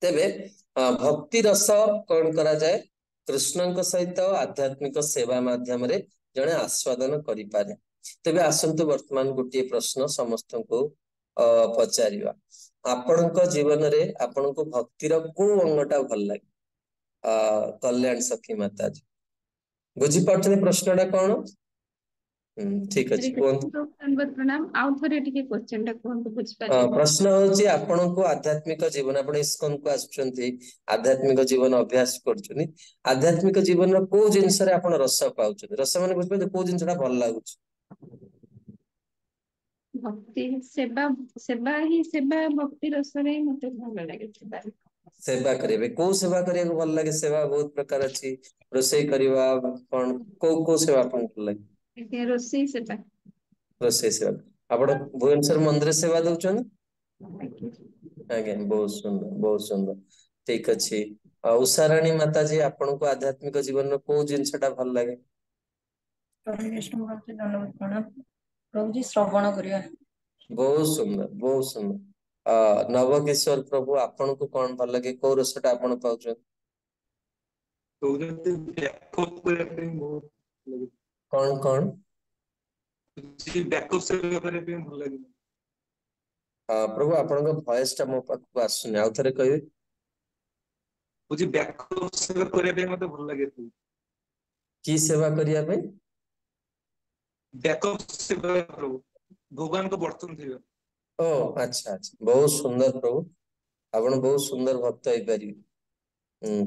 तेबे भक्ति रस कौन करा जाए कृष्ण सहित आध्यात्मिक सेवा माध्यम रे जने आस्वादन करि पारे ତେବେ ଆସନ୍ତୁ ବର୍ତ୍ତମାନ ଗୋଟିଏ ପ୍ରଶ୍ନ ସମସ୍ତଙ୍କୁ ପଚାରିବା। ଆପଣଙ୍କ ଜୀବନରେ ଆପଣଙ୍କୁ ଭକ୍ତିର କୋଉ ଅଙ୍ଗଟା ଭଲ ଲାଗେ? କଲ୍ୟାଣ ସଖୀ ମାତାଜୀ ବୁଝିପାରୁଛନ୍ତି ପ୍ରଶ୍ନଟା କଣ? ଠିକ ଅଛି, କୁହନ୍ତୁ। ପ୍ରଣାମ। ଆଉ ଥରେ ଟିକେ କ୍ୱେଶ୍ଚନ ଟା କୁହନ୍ତୁ, ବୁଝିପାରିଲିନି। ପ୍ରଶ୍ନ ହଉଛି ଆପଣଙ୍କୁ ଆଧ୍ୟାତ୍ମିକ ଜୀବନ, ଆପଣ ଇସ୍କନକୁ ଆସୁଛନ୍ତି, ଆଧ୍ୟାତ୍ମିକ ଜୀବନ ଅଭ୍ୟାସ କରୁଛନ୍ତି, ଆଧ୍ୟାତ୍ମିକ ଜୀବନର କୋଉ ଜିନିଷରେ ଆପଣ ରସ ପାଉଛନ୍ତି? ରସ ମାନେ ବୁଝିପାରୁଛନ୍ତି କୋଉ ଜିନିଷଟା ଭଲ ଲାଗୁଛି? ଭକ୍ତି ସେବା, ସେବା ହିଁ ସେବା, ଭକ୍ତି ରସରେ ହିଁ ମତେ ଭଲ ଲାଗେ ସେବା। ସେବା କରିବେ, କୋଉ ସେବା କରିବାକୁ ଭଲ ଲାଗେ? ସେବା ବହୁତ ପ୍ରକାର ଅଛି, ରୋଷେଇ କରିବା, କଣ କୋଉ କୋଉ ସେବା ଆପଣଙ୍କୁ ଭଲ ଲାଗେ? ଆଜ୍ଞା, ରୋଷେଇ ସେବା। ରୋଷେଇ ସେବା। ଆପଣ ଭୁବନେଶ୍ୱର ମନ୍ଦିର ସେବା ଦଉଛନ୍ତି? ଆଜ୍ଞା। ଆଜ୍ଞା, ବହୁତ ସୁନ୍ଦର, ବହୁତ ସୁନ୍ଦର, ଠିକ ଅଛି। ଆଉ ଉଷାରାଣୀ ମାତାଜୀ, ଆପଣଙ୍କୁ ଆଧ୍ୟାତ୍ମିକ ଜୀବନର କୋଉ ଜିନିଷ ଟା ଭଲ ଲାଗେ? ବିଷ୍ଣୁ ଭକ୍ତି, ଦଣ୍ଡବତ ପ୍ରଣାମ। ପ୍ରଭୁଜୀ ଶ୍ରବଣ କରିବା। ବହୁତ ସୁନ୍ଦର, ବହୁତ ସୁନ୍ଦର। ନବକିଶୋର ପ୍ରଭୁ, ଆପଣଙ୍କୁ କଣ ଭଲ ଲାଗେ? କୋଉ ରସଟା ଆପଣ ପାଉଛନ୍ତି? କଣ କଣ? ପ୍ରଭୁ ଆପଣଙ୍କ ଭଏସ ଟା ମୋ ପାଖକୁ ଆସୁନି, ଆଉ ଥରେ କହିବେ? ସେବା କରିବା ପାଇଁ ମତେ ଭଲ ଲାଗେ। କି ସେବା କରିବା ପାଇଁ? ସେବା ପ୍ରଭୁ, ଭଗବାନଙ୍କ ବର୍ତ୍ତନ ଥିବା। ଓ ଆଚ୍ଛା ଆଚ୍ଛା, ବହୁତ ସୁନ୍ଦର ପ୍ରଭୁ, ଆପଣ ବହୁତ ସୁନ୍ଦର ଭକ୍ତ ହେଇପାରିବେ।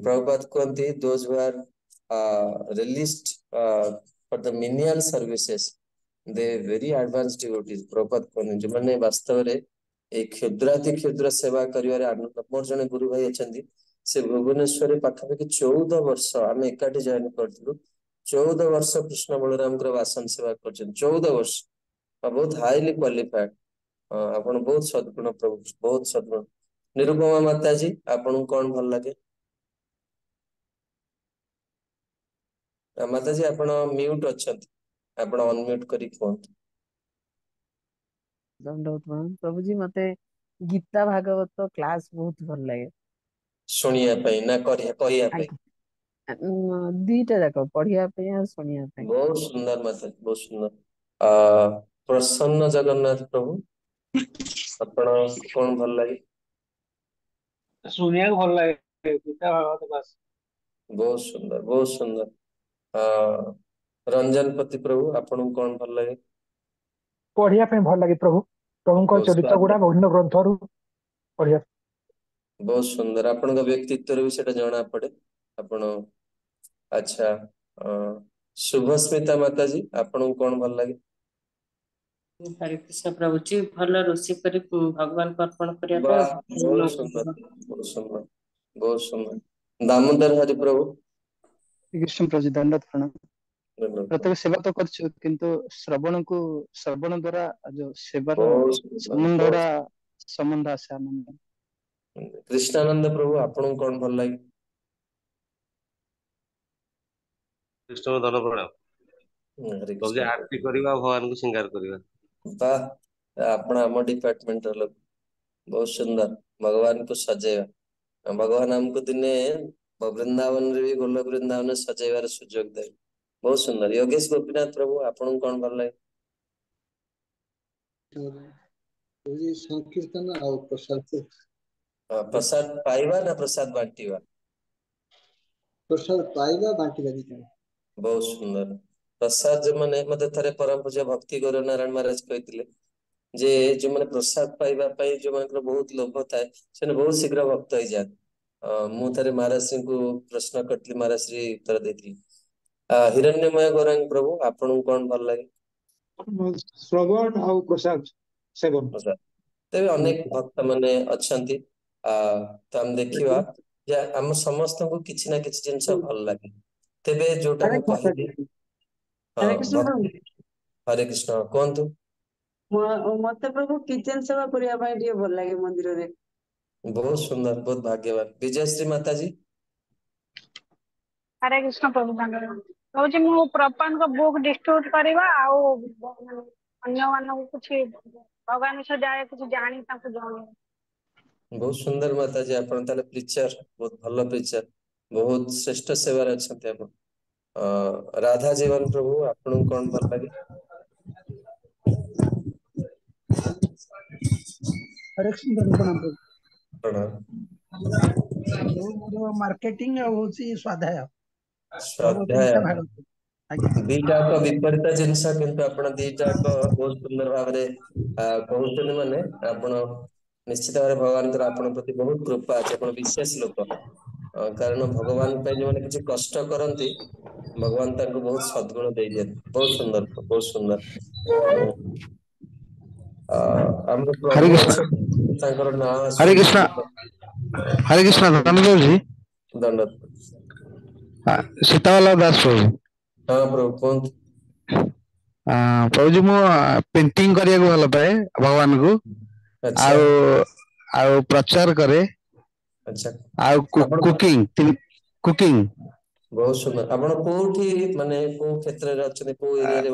ପ୍ରଭୁପାଦ କୁହନ୍ତି, those who are released for the menial services, they very advanced devotees। ପ୍ରଭୁପାଦ କୁହନ୍ତି ଯୋଉମାନେ ବାସ୍ତବରେ ଏଇ କ୍ଷୁଦ୍ରାତି କ୍ଷୁଦ୍ର ସେବା କରିବାରେ ଆନନ୍ଦ। ମୋର ଜଣେ ଗୁରୁ ଭାଇ ଅଛନ୍ତି, ସେ ଭୁବନେଶ୍ୱରରେ ପାଖାପାଖି 14 ବର୍ଷ ଆମେ ଏକାଠି ଜଏନ କରିଥିଲୁ। 14 ବର୍ଷ କୃଷ୍ଣ ବଳରାମଙ୍କର ବାସନ ସେବା କରିଛନ୍ତି, 14 ବର୍ଷ, ଆଉ ବହୁତ ହାଇଲି କ୍ୱାଲିଫାଏଡ। ଆପଣ ବହୁତ ସଦ୍ଗୁଣ ପ୍ରଭୁ, ବହୁତ ସଦ୍ଗୁଣ। ନିରୁପମା ମାତାଜୀ, ଆପଣଙ୍କୁ କଣ ଭଲ ଲାଗେ? ମାତାଜୀ ଆପଣ ମ୍ୟୁଟ ଅଛନ୍ତି, ଆପଣ ଅନମ୍ୟୁଟ କରି କୁହନ୍ତୁ। ପ୍ରଭୁଜୀ ମତେ ଗୀତା ଭାଗବତ କ୍ଲାସ ବହୁତ ଭଲ ଲାଗେ। ଶୁଣିବା ପାଇଁ ନା କହିବା ପାଇଁ? ଦିଟା ଯାକ, ପଢିବା ପାଇଁ ଆଉ ଶୁଣିବା ପାଇଁ। ବହୁତ ସୁନ୍ଦର ମାତାଜୀ, ବହୁତ ସୁନ୍ଦର। ପ୍ରସନ୍ନ ଜଗନ୍ନାଥ ପ୍ରଭୁ, ଆପଣ କଣ ଭଲ ଲାଗେ? ଶୁଣିବାକୁ ଭଲ ଲାଗେ, ଗୀତା ଭାଗବତ ବାସ। ବହୁତ ସୁନ୍ଦର, ବହୁତ ସୁନ୍ଦର। ରଞ୍ଜନ ପତି ପ୍ରଭୁ, ଆପଣଙ୍କୁ କଣ ଭଲ ଲାଗେ? ପଢିବା ପାଇଁ ଭଲ ଲାଗେ ପ୍ରଭୁ, ପ୍ରଭୁଙ୍କ ବହୁତ ଚରିତ୍ର ସ୍ୱାଦ, ଗୁଡା ବିଭିନ୍ନ ଗ୍ରନ୍ଥରୁ ପଢିବା। ବହୁତ ସୁନ୍ଦର, ଆପଣଙ୍କ ବ୍ୟକ୍ତିତ୍ୱରୁ ବି ସେଟା ଜଣା ପଡେ। ଆପଣ ଆଚ୍ଛା, ଶୁଭସ୍ମିତା ମାତାଜୀ, ଆପଣଙ୍କୁ କଣ ଭଲ ଲାଗେ? ହରେ କୃଷ୍ଣ ପ୍ରଭୁଜୀ, ଭଲ ରୋଷେଇ କରି ଭଗବାନଙ୍କୁ ଅର୍ପଣ କରିବା ବାହ, ପାଇଁ ବହୁତ ସୁନ୍ଦର, ଭଲ। ବହୁତ ସୁନ୍ଦର, ବହୁତ ସୁନ୍ଦର। ଦାମୋଦର ହରି ପ୍ରଭୁ, କୃଷ୍ଣ ପ୍ରଭୁଜୀ ଦଣ୍ଡବତ ପ୍ରଣାମ। ପ୍ରତ୍ୟେକ ସେବା ତ କରୁଛୁ, କିନ୍ତୁ ଶ୍ରବଣ ଦ୍ଵାରା ଯୋଉ ସେବାର ବହୁତ ସୁନ୍ଦର, ସମ୍ବନ୍ଧ ବହୁତ ଟା ସୁନ୍ଦର। ସମ୍ବନ୍ଧ ଆସେ ଆନନ୍ଦ। କୃଷ୍ଣାନନ୍ଦ ପ୍ରଭୁ, ଆପଣଙ୍କୁ କଣ ଭଲ ଲାଗେ? କୃଷ୍ଣଙ୍କ ଦଣ୍ଡ ପ୍ରଣାମ। ହରେ ପ୍ରଭୁଜୀ କୃଷ୍ଣ ଆରତି କରିବା ଆଉ ଭଗବାନଙ୍କୁ ସିଙ୍ଗାର କରିବା। ବାଃ, ଆପଣ ଆମ ଡିପାର୍ଟମେଣ୍ଟର ଲୋକ। ବହୁତ ସୁନ୍ଦର, ଭଗବାନଙ୍କୁ ସଜେଇବା। ଭଗବାନ ଆମକୁ ଦିନେ ବୃନ୍ଦାବନରେ ବି, ଗୋଲ ବୃନ୍ଦାବନରେ ସଜେଇବାର ସୁଯୋଗ ଦେବେ। ବହୁତ ସୁନ୍ଦର। ଯୋଗେଶ ଗୋପୀନାଥ ପ୍ରଭୁ, ଆପଣଙ୍କୁ କଣ ଭଲ ଲାଗେ? ସଂକୀର୍ତ୍ତନ ଆଉ ପ୍ରସାଦ। ପ୍ରସାଦ ପାଇବା ନା ପ୍ରସାଦ ବାଣ୍ଟିବା? ପ୍ରସାଦ ପାଇବା, ବାଣ୍ଟିବା ଦିଟା। ବହୁତ ସୁନ୍ଦର। ପ୍ରସାଦ ମାନେ ମତେ ଥରେ ପରମ ପୂଜ୍ୟ ଭକ୍ତି ଗୌର ନାରାୟଣ ମହାରାଜ କହିଥିଲେ ଯେ ଯୋଉମାନେ ପ୍ରସାଦ ପାଇବା ପାଇଁ ଯୋଉମାନଙ୍କର ବହୁତ ଲୋଭ ଥାଏ, ସେମାନେ ବହୁତ ଶୀଘ୍ର ଭକ୍ତ ହେଇଯାଆନ୍ତି। ମୁଁ ଥରେ ମହାରାଜଙ୍କୁ ପ୍ରଶ୍ନ କରିଥିଲି, ମହାରାଜ ଉତ୍ତର ଦେଇଥିଲି। ହିରଣ୍ୟମୟ ଗୌରାଙ୍ଗ ପ୍ରଭୁ, ଆପଣଙ୍କୁ କଣ ଭଲ ଲାଗେ? ଶ୍ରବଣ ଆଉ ପ୍ରସାଦ ସେବନ। ପ୍ରସାଦ। ତେବେ ଅନେକ ଭକ୍ତ ମାନେ ଅଛନ୍ତି, ତ ଆମେ ଦେଖିବା ଯେ ଆମ ସମସ୍ତଙ୍କୁ କିଛି ନା କିଛି ଜିନିଷ ଭଲ ଲାଗେ। ତେବେ ଯୋଉଟା ହରେ ମୁଁ କହିଲି, ହଁ ହରେ କୃଷ୍ଣ ପ୍ରଭୁ, ଭକ୍ତି। ହରେ କୃଷ୍ଣ, କୁହନ୍ତୁ। ମତେ ପ୍ରଭୁ କିଚେନ ସେବା କରିବା ପାଇଁ ଟିକେ ଭଲ ଲାଗେ ମନ୍ଦିରରେ। ବହୁତ ସୁନ୍ଦର, ବହୁତ ଭାଗ୍ୟବାନ। ବିଜୟଶ୍ରୀ ମାତାଜୀ, ହରେ କୃଷ୍ଣ ପ୍ରଭୁ, କହୁଛି ମୁଁ ପ୍ରପାଙ୍କ ବୁକ୍ ଡିଷ୍ଟ୍ରିବ୍ୟୁଟ କରିବା ଆଉ ଅନ୍ୟମାନଙ୍କୁ କିଛି ଭଗବାନ ବିଷୟ ଯାହା କିଛି ଜାଣି ତାଙ୍କୁ ଜଣେଇବା। ବହୁତ ସୁନ୍ଦର ମାତାଜୀ, ଆପଣ ତାହେଲେ ପ୍ରିଚର, ବହୁତ ଭଲ ପ୍ରିଚର, ବହୁତ ଶ୍ରେଷ୍ଠ ସେବାରେ ଅଛନ୍ତି ଆପଣ। ରାଧା ଜୀବନ ପ୍ରଭୁ, ଆପଣଙ୍କୁ କଣ ଭଲ ଲାଗେ? हरे कृष्ण धन्यवाद प्रणाम प्रभु प्रणाम। प्रभु मोर मार्केटिंग आ होची स्वाध्याय प्रभु स्वाध्याय दुईटा भाग ଅଛି। आज्ञा दीटा विपरीत जिनस किंतु आपण दीटा बहुत सुंदर भाव रे कहउछन माने आपण निश्चित भाव भगवान आपण प्रति बहुत कृपा अछि आपण विशेष लोक कारण भगवान पे जो माने किछि कष्ट करंती भगवान ताको बहुत सद्गुण देइ दियत बहुत सुंदर हमर हरे प्रभु कृष्ण अछि तांकर नाम हरे आसुची कृष्ण हरे कृष्ण धन्यवाद जी दंडत सीतावाला दास प्रभु हाँ प्रभु कौन प्रभु जी मु पेंटिंग करिया भल पाए भगवान को अच्छा आउ आउ प्रचार करे अच्छा आउ आपण कुकिंग कुकिंग बहुत सुंदर आपण कोठी माने को क्षेत्र रे अछने को एरिया रे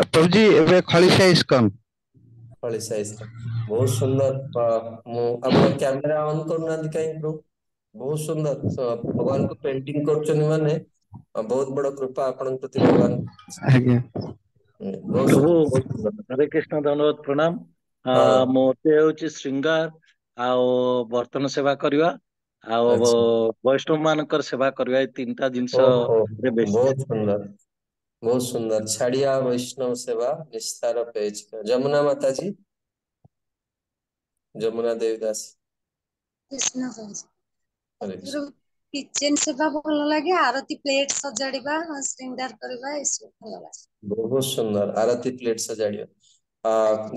प्रभु जी एबे खलिसा इस्कन फळी साइज बहुत सुंदर मु आपण कैमरा ऑन करना दिखाई प्रभु बहुत सुंदर भगवान को पेंटिंग करछन माने बहुत बड़ कृपा आपण प्रति भगवान आज्ञा बहुत प्रभु सुंदर बहुत सुंदर हरे कृष्ण धन्यवाद प्रणाम हाँ मोटे हूँ श्रृंगार आउ बर्तन सेवा करवा आउ अच्छा वैष्णव मानकर सेवा करवा ये तीनटा जिनस ओहो बेस्ट बहुत सुंदर छाड़िया वैष्णव सेवा निस्तार पेज जमुना माता जी जमुना देवदास कृष्ण कहूଛି हरे ସେଥିରୁ कृष्ण କିଚେନ ସେବା ଭଲ ଲାଗେ ଆରତି ପ୍ଲେଟ ସଜାଡିବା ଶ୍ରୀଙ୍ଗାର କରିବା ଏସବୁ ଭଲ ଲାଗେ बहुत सुंदर आरती प्लेट सजाड़ियो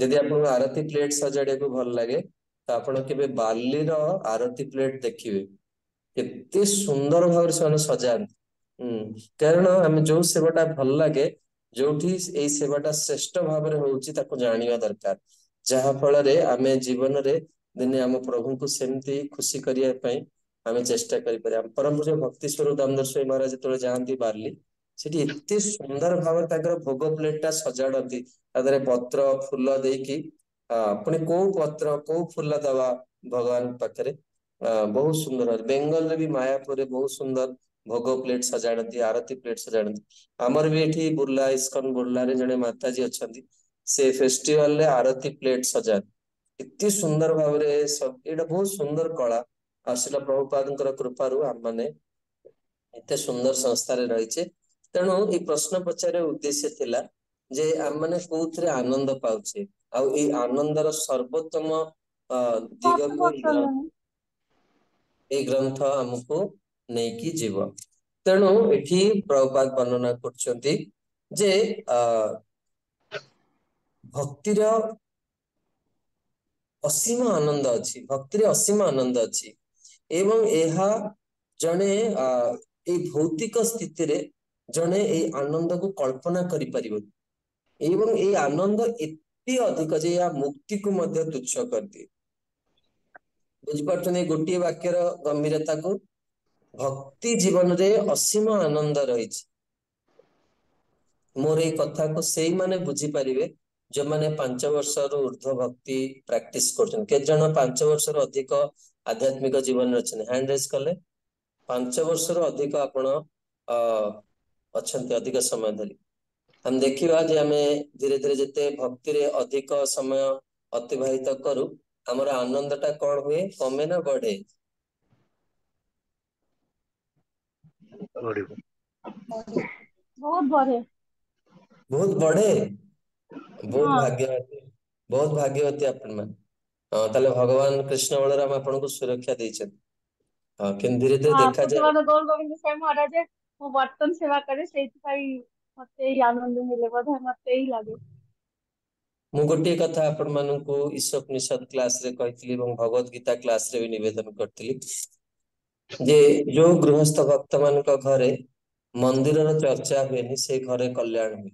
जदि आपको आरती प्लेट सजाड़िया को भल लगे तो आपण केबे बाली रो आरती प्लेट देखिबे केते सुंदर भाव से सजाନ୍ତି कारण आम जो सेवाटा भल लगे जोठी एई सेवाटा श्रेष्ठ भाव में होउची ताको जानिया दरकार जहा फल रे आमे जीवन रे दिने आम प्रभु को सेमती खुशी करिया पई आमे चेष्टा करि परिया परम पूज्य भक्ति स्वरूप दामोदर स्वामी महाराज जतले जाआंती बारली सेठी एते सुंदर भाव ताकर भोग प्लेट टा सजाड़ती तादरे पत्र फूल देकी पुणी को पत्र को फूल दवा भगवान पाखरे बहुत सुंदर बेंगल रे भी मायापुर रे बहुत सुंदर भोग प्लेट सजाड़ती आरती प्लेट सजाड़ती आमर भी एठी बुर्ला इस्कन बुर्ला रे जने माताजी अछंती से फेस्टिवल रे आरती प्लेट सजा इतनी सुंदर भाव रे सब एटा बहुत सुंदर कला आसिला प्रभुपादଙ୍କର कृपारू आम माने एते सुंदर संस्था रे रहिचे तेणु ए प्रश्न पचारे उद्देश्य थिला जे आम माने कोउथरे आनंद पाउचे आ ए आनंदर सर्वोत्तम दिग को ए ग्रंथ हमको नेकी जीव तेणु एठी प्रभुपाद वर्णना करछंती जे भक्तिर असीम आनंद अछि भक्ति असीम आनंद अछि एवं एहा जने ए भौतिक स्थिति रे जने ए आनंद को कल्पना करि परिबो एवं ए आनंद एते अधिक जे या मुक्ति को मध्य तुच्छ कर दिए बुझ पाछने गोटी वाक्यर गंभीरता को भक्ति जीवन रे असीम आनंद रहिछि मोर ए कथा को सेई माने बुझी परिबे जो माने 5 वर्ष रु ऊर्ध्व भक्ति प्रैक्टिस करछन के जण 5 वर्ष रु अधिक आध्यात्मिक जीवन रचने हैंड रेज कले 5 वर्ष रु अधिक आपण अछंती अधिक समय धरि हम देखिबा जे हमें धीरे धीरे जते भक्ति रे अधिक समय अतिबाहित करू हमर आनंद टा कोन हुए कमे ना बढ़े बहुत बड़े बहुत बढ़े बहुत हाँ भाग्यवती आपण मान ताले भगवान कृष्ण बलराम आपण को सुरक्षा दैछन कि धीरे धीरे हाँ देखा जाए प्रतिवाद गौर गोविंद स्वामी महाराज मो बर्तन सेवा करे सेइथाई मते ही आनंद मिले बोधे मते ही लागे मु गोटे कथा आपण मानकू ईशोपनिषद क्लास रे कहथिली एवं भगवत गीता क्लास रे भी निवेदन करथिली जे जो गृहस्थ भक्त मानक घरे मंदिर रो चर्चा हुएनी से घरे कल्याण हुए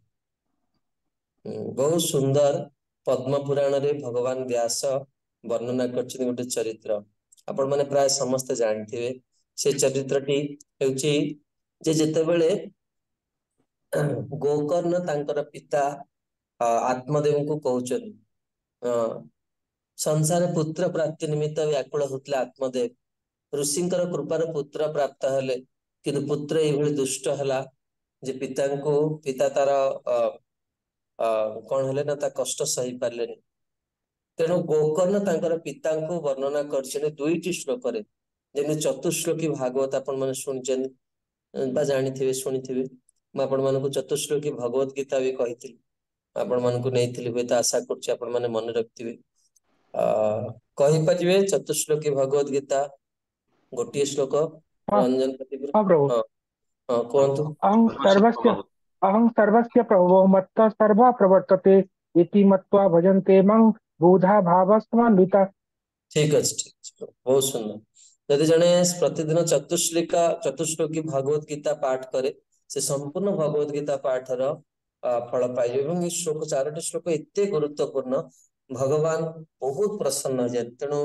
बहुत सुंदर पद्म पुराण रे भगवान व्यास वर्णना करछन गोटे चरित्र आपण माने प्राय समस्त जानथिबे से चरित्रटी हेउची जे जेतेबेले गोकर्ण तांकर पिता आत्मदेव को कहउछन संसार पुत्र प्राप्ति निमित्त व्याकुल होतले आत्मदेव ऋषिंकर कृपार पुत्र प्राप्त हेले किंतु पुत्र एभली दुष्ट हला जे पिता तार कौन हेले ना ता कष्ट सही पारलेनी तेणु गोकर्ण तांकर पितांको वर्णना करछने दुईटी श्लोकरे जेने चतुश्लोकी भागवत आपण माने सुनिछन बा जानिथिबे सुनिथिबे म आपण मानकु चतुश्लोकी भगवत गीता भी कहिथिल आपण मानकु नेइथिलि होय त आशा करछि आपण माने मन रखथिबे कहि परिबे चतुश्लोकी भगवत गीता गोटिए श्लोक हाँ रंजन हाँ प्रभु हाँ हाँ कहंतु अहं सर्वस्य प्रभवो मत्तः सर्वः प्रवर्तते इति मत्वा भजन्ते मं बुधा भावस्त्वन्विता। ठीक अछि बहुत सुंदर यदि जने प्रतिदिन चतुश्लोकी भागवत गीता पाठ करे से संपूर्ण भगवत गीता पाठर फल पाइबे एवं ये श्लोक चारोटी श्लोक एते गुरुत्वपूर्ण भगवान बहुत प्रसन्न जे तेणु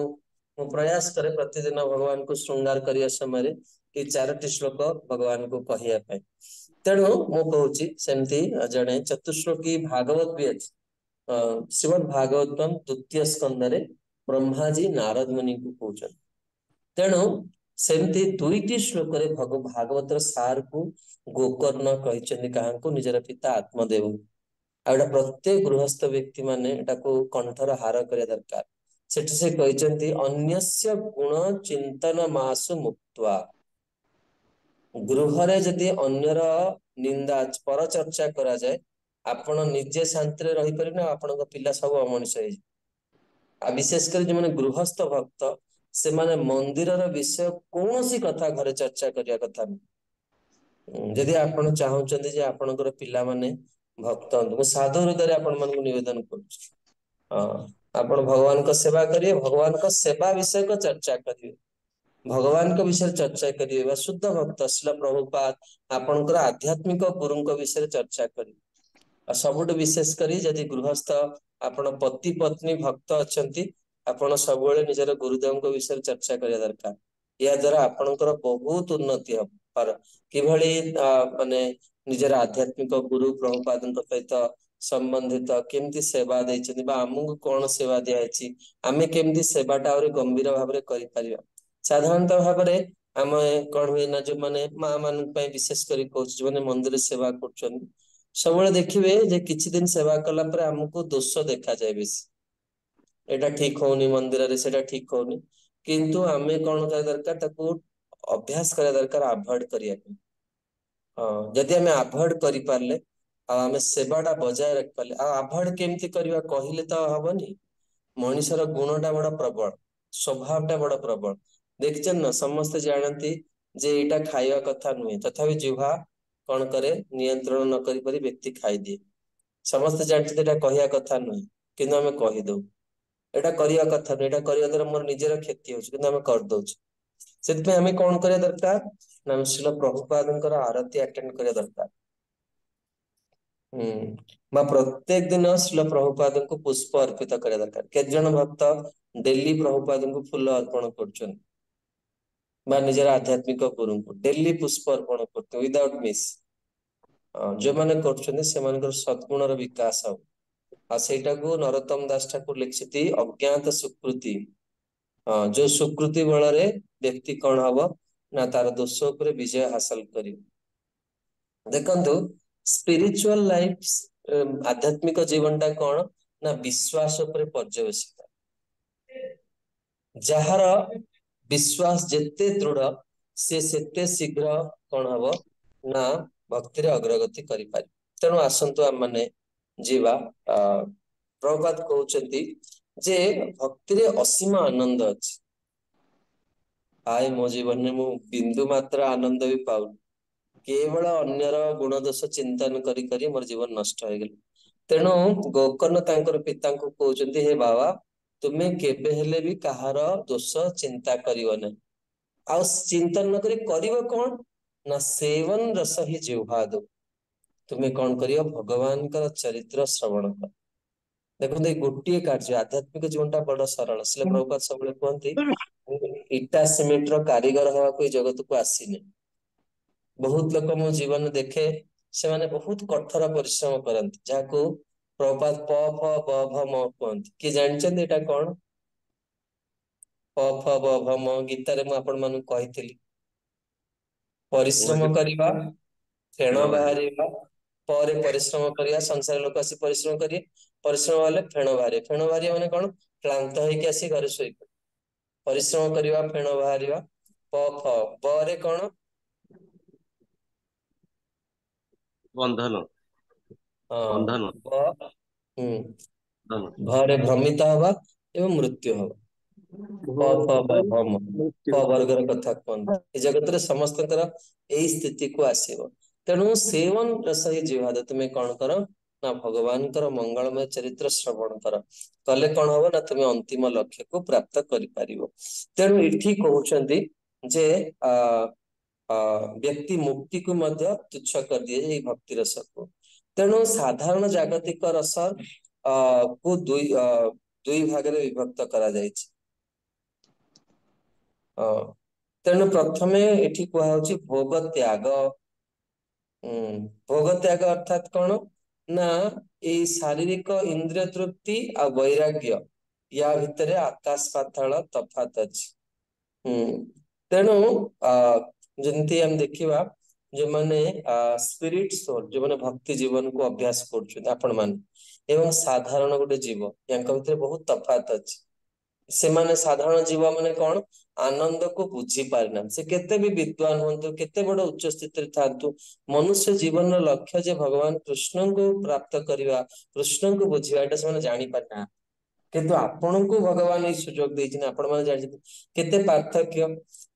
मु प्रयास करे प्रतिदिन भगवान को श्रृंगार करिया समय कि चारोटी श्लोक भगवान को कहिया पाए तेणु मु कहूची सेमती जने चतुश्लोकी भागवत भी अछि श्रीमद् भागवतम द्वितीय स्कंदरे ब्रह्माजी नारद मुनि को कहउछन तेणु सेमती दुईटी श्लोक रे भागवतर सार को गोकर्ण कहिचंदी काहांको निजर पिता आत्मदेव आउडा प्रत्येक गृहस्थ व्यक्ति माने एटाको कंठर हार करिया दरकार सेठी से कहिचंदी अन्यस्य गुण चिंतन मासु मुक्त्वा गृहरे जदि अन्यर निंदा पर चर्चा करा जाए आपण निजे शांति रे रही परिबे आपनक पिला सब अमनिष होई आ विशेषकर जो माने गृहस्थ भक्त से माने मंदिर विषय कौन सी कथा घरे चर्चा करिया कथा जदि आपण चाहउचंदी जे आपनकर पिला माने भक्त मु साधु हृदय आपण मन निवेदन करू आपण भगवान का सेवा करिए भगवान का सेवा विषय को चर्चा करिए भगवान का विषय चर्चा करिए शुद्ध भक्त श्रील प्रभुपाद आपनकर आध्यात्मिक गुरुଙ୍କ विषय चर्चा करिए सबुठ विशेष करी जदि गृहस्थ आपण पति पत्नी भक्त अछंती आपण सबुळे निजर गुरुदेव को विषय चर्चा करिया दरकार या द्वारा आपनकर बहुत उन्नति हो पर किभଳି माने निजर आध्यात्मिक गुरु प्रभुपादଙ୍କ सहित संबंधित केमती सेवा देइछथि बा हमहु कोन सेवा दियाछि आमे केमती सेवाटा और गंभीर भाबरे करि परिबा साधारणतः भाबरे आमे कोन होय ना जो माने मां मान पय विशेष करी कहउछ जो माने मंदिर सेवा करछन सबले देखिबे जे किछि दिन सेवा कला पर हमकु दोष देखा जाय बेसी एटा ठीक होनी मंदिर रे सेटा ठीक होनी किंतु आमे कोन कर दरकार ताकू अभ्यास करे दरकार अवॉइड करिया जदि आमे अवॉइड करि पारले आमे सेवाटा बजाय रख पाले अवॉइड केमती करबा कहिले त हबनी मनुष्यर गुणटा बड़ प्रबल स्वभावटा बड़ प्रबल देखछन न समस्त जानती जे एटा खाइबा कथा नुहे तथापि जिह्वा कौन करे नियंत्रण न करी परी व्यक्ति खाई दिए समस्त जानते एटा कहिया कथा नुहे किंतु आमे कहि दउ एटा करिया कथा नुहे एटा करिया द्वारा मोर निजर क्षति होछ किंतु आमे कर दउछ सेतपे आमे कोन करिया दरकार नाम श्रील प्रभुपादंकर आरती अटेंड करिया दरकार बा प्रत्येक दिन श्रील प्रभुपाद को पुष्प अर्पित करिया दरकार केत जन भक्त डेली प्रभुपाद को फूल अर्पण करछन बा निजर आध्यात्मिक गुरु को डेली पुष्प अर्पण करते विदाउट मिस जो माने करछन से मानकर सद्गुणर विकास हो आ सेटा को नरोत्तम दास ठाकुर लिखिति अज्ञात सुकृति जो सुकृति बल रे व्यक्ति कौन हबो ना तार दोष ऊपर विजय हासिल करी देखंतु स्पिरिचुअल लाइफ आध्यात्मिक जीवनटा कौन ना विश्वास ऊपर पर्यवेसित जहार विश्वास जेते दृढ़ से सेते शीघ्र कौन हबो ना भक्ति रे अग्रगति करि पारि तेणु आसंतु हम माने जीवा प्रभुपाद कहउचंती जे भक्ति रे असीम आनंद अछि आय मो जीवन में मु बिंदु मात्र आनंद भी पाउ केवल अन्यर गुण दोष चिंतन करी करी मोर जीवन नष्ट हो गेल तेणु गोकर्ण तांकर पिता को कहउचंती हे बाबा तुमे केबे हेले भी कहार दोष चिंता करियो ना आ चिंतन न करी करिवो कोन ना सेवन रस ही जिह्वा दो तुम्हें कौन करियो भगवान का चरित्र श्रवण कर देखो गोटे कार्य आध्यात्मिक जीवनटा बड़ सरल से प्रभुपाद सब कहते इटा सिमेंट रो कारीगर हवा कोई जगत को आसीने बहुत लोक मो जीवन देखे से माने बहुत कठोर परिश्रम करती जहां प्रभुपाद प फ ब भ म कहते कि जानते एटा कौन प फ ब भ म गीता रे मु आपण मानु कहितली परिश्रम करिबा फेण बाहरिबा पर परिश्रम करिया संसार लोक आसी परिश्रम करिए परिश्रम वाले फेण बाहरे माने कौन କ୍ଳାନ୍ତ ହେଇକି ଆସି ଘରେ ଶୋଇପଡେ। ପରିଶ୍ରମ କରିବା ଫେଣ ବାହାରିବା। ପ ଫ ବରେ କଣ? ବନ୍ଧନ ହଁ ବନ୍ଧନ ବ ହୁଁ ବନ୍ଧନ ଭରେ ଭ୍ରମିତ ହବା ଏବଂ ମୃତ୍ୟୁ ହବା। ପ ଫ ବ ଭମ ପ ବର୍ଗର କଥା କୁହନ୍ତୁ। ଏ ଜଗତରେ ସମସ୍ତଙ୍କର ଏଇ ସ୍ଥିତିକୁ ଆସିବ। ତେଣୁ ସେବନ ରସ ହି ଜିହାଦ। ତୁମେ କଣ କର ନା ଭଗବାନଙ୍କର ମଙ୍ଗଳମୟ ଚରିତ୍ର ଶ୍ରବଣ କର। କଲେ କଣ ହବ ନା ତୁମେ ଅନ୍ତିମ ଲକ୍ଷ୍ୟକୁ ପ୍ରାପ୍ତ କରିପାରିବ। ତେଣୁ ଏଠି କହୁଛନ୍ତି ଯେ ବ୍ୟକ୍ତି ମୁକ୍ତିକୁ ମଧ୍ୟ ତୁଚ୍ଛ କରିଦିଏ ଏଇ ଭକ୍ତି ରସକୁ। ତେଣୁ ସାଧାରଣ ଜାଗତିକ ରସ କୁ ଦୁଇ ଭାଗରେ ବିଭକ୍ତ କରାଯାଇଛି। ତେଣୁ ପ୍ରଥମେ ଏଠି କୁହାଯାଉଛି ଭୋଗ ତ୍ୟାଗ। ଭୋଗ ତ୍ୟାଗ ଅର୍ଥାତ କଣ ନା ଏଇ ଶାରୀରିକ ଇନ୍ଦ୍ରିୟ ତୃପ୍ତି ଆଉ ବୈରାଗ୍ୟ ୟା ଭିତରେ ଆକାଶ ପାତାଳ ତଫାତ ଅଛି। ତେଣୁ ଯେମିତି ଆମେ ଦେଖିବା ଯୋଉମାନେ ସ୍ପିରିଟ ସୋଲ, ଯୋଉମାନେ ଭକ୍ତି ଜୀବନକୁ ଅଭ୍ୟାସ କରୁଛନ୍ତି ଆପଣ ମାନେ, ଏବଂ ସାଧାରଣ ଗୋଟେ ଜୀବ, ୟାଙ୍କ ଭିତରେ ବହୁତ ତଫାତ ଅଛି। ସେମାନେ ସାଧାରଣ ଜୀବ ମାନେ କଣ ଆନନ୍ଦକୁ ବୁଝି ପାରିନାହାନ୍ତି। ସେ କେତେ ବି ବିଦ୍ୱାନ ହୁଅନ୍ତୁ, କେତେ ବଡ ଉଚ୍ଚ ସ୍ଥିତିରେ ଥାନ୍ତୁ, ମନୁଷ୍ୟ ଜୀବନର ଲକ୍ଷ୍ୟ ଯେ ଭଗବାନ କୃଷ୍ଣଙ୍କୁ ପ୍ରାପ୍ତ କରିବା, କୃଷ୍ଣଙ୍କୁ ବୁଝିବା, ଏଇଟା ସେମାନେ ଜାଣିପାରିନାହାନ୍ତି। କିନ୍ତୁ ଆପଣଙ୍କୁ ଭଗବାନ ଏଇ ସୁଯୋଗ ଦେଇଛନ୍ତି। ଆପଣ ମାନେ ଜାଣିଛନ୍ତି କେତେ ପାର୍ଥକ୍ୟ।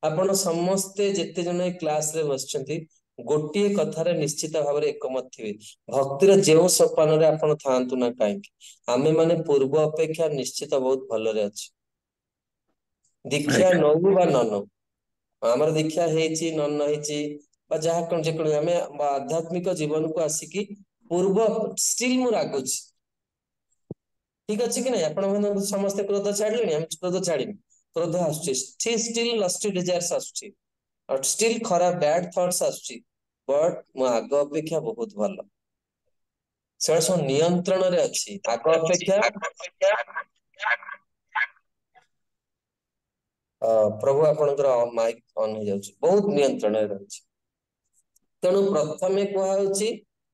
ଆପଣ ସମସ୍ତେ ଯେତେ ଜଣ ଏଇ କ୍ଲାସରେ ବସିଛନ୍ତି ଗୋଟିଏ କଥାରେ ନିଶ୍ଚିତ ଭାବରେ ଏକମତ ଥିବେ। ଭକ୍ତିର ଯେଉଁ ସୋପାନରେ ଆପଣ ଥାଆନ୍ତୁ ନା କାହିଁକି, ଆମେ ମାନେ ପୂର୍ବ ଅପେକ୍ଷା ନିଶ୍ଚିତ ବହୁତ ଭଲରେ ଅଛି। ଦୀକ୍ଷା ନଉ ବା ନ ନଉ, ଆମର ଦୀକ୍ଷା ହେଇଛି ନ ହେଇଛି ବା ଯାହା କଣ ଯେକୌଣସି, ଆମେ ଆଧ୍ୟାତ୍ମିକ ଜୀବନକୁ ଆସିକି ପୂର୍ବ ଷ୍ଟିଲ୍ ମୁଁ ରାଗୁଛି, ଠିକ ଅଛି କି ନାଇଁ? ଆପଣ ମାନେ ସମସ୍ତେ କ୍ରୋଧ ଛାଡିଲେଣି, ଆମେ କ୍ରୋଧ ଛାଡିନି। କ୍ରୋଧ ଆସୁଛି, ଷ୍ଟିଲ୍ ଲଷ୍ଟି ଡିଜାୟାର୍ସ ଆସୁଛି, ଆଉ ଷ୍ଟିଲ୍ ଖରାପ ବ୍ୟାଡ ଥଟ୍ସ ଆସୁଛି, ବଟ୍ ମୁଁ ଆଗ ଅପେକ୍ଷା ବହୁତ ଭଲ। ସେଟା ସବୁ ନିୟନ୍ତ୍ରଣରେ ଅଛି ଆଗ ଅପେକ୍ଷା। ପ୍ରଭୁ ଆପଣଙ୍କର ମାଇକ୍ ଅନ୍ ହେଇଯାଉଛି, ବହୁତ ନିୟନ୍ତ୍ରଣରେ ରହିଛି। ତେଣୁ ପ୍ରଥମେ କୁହାଯାଉଛି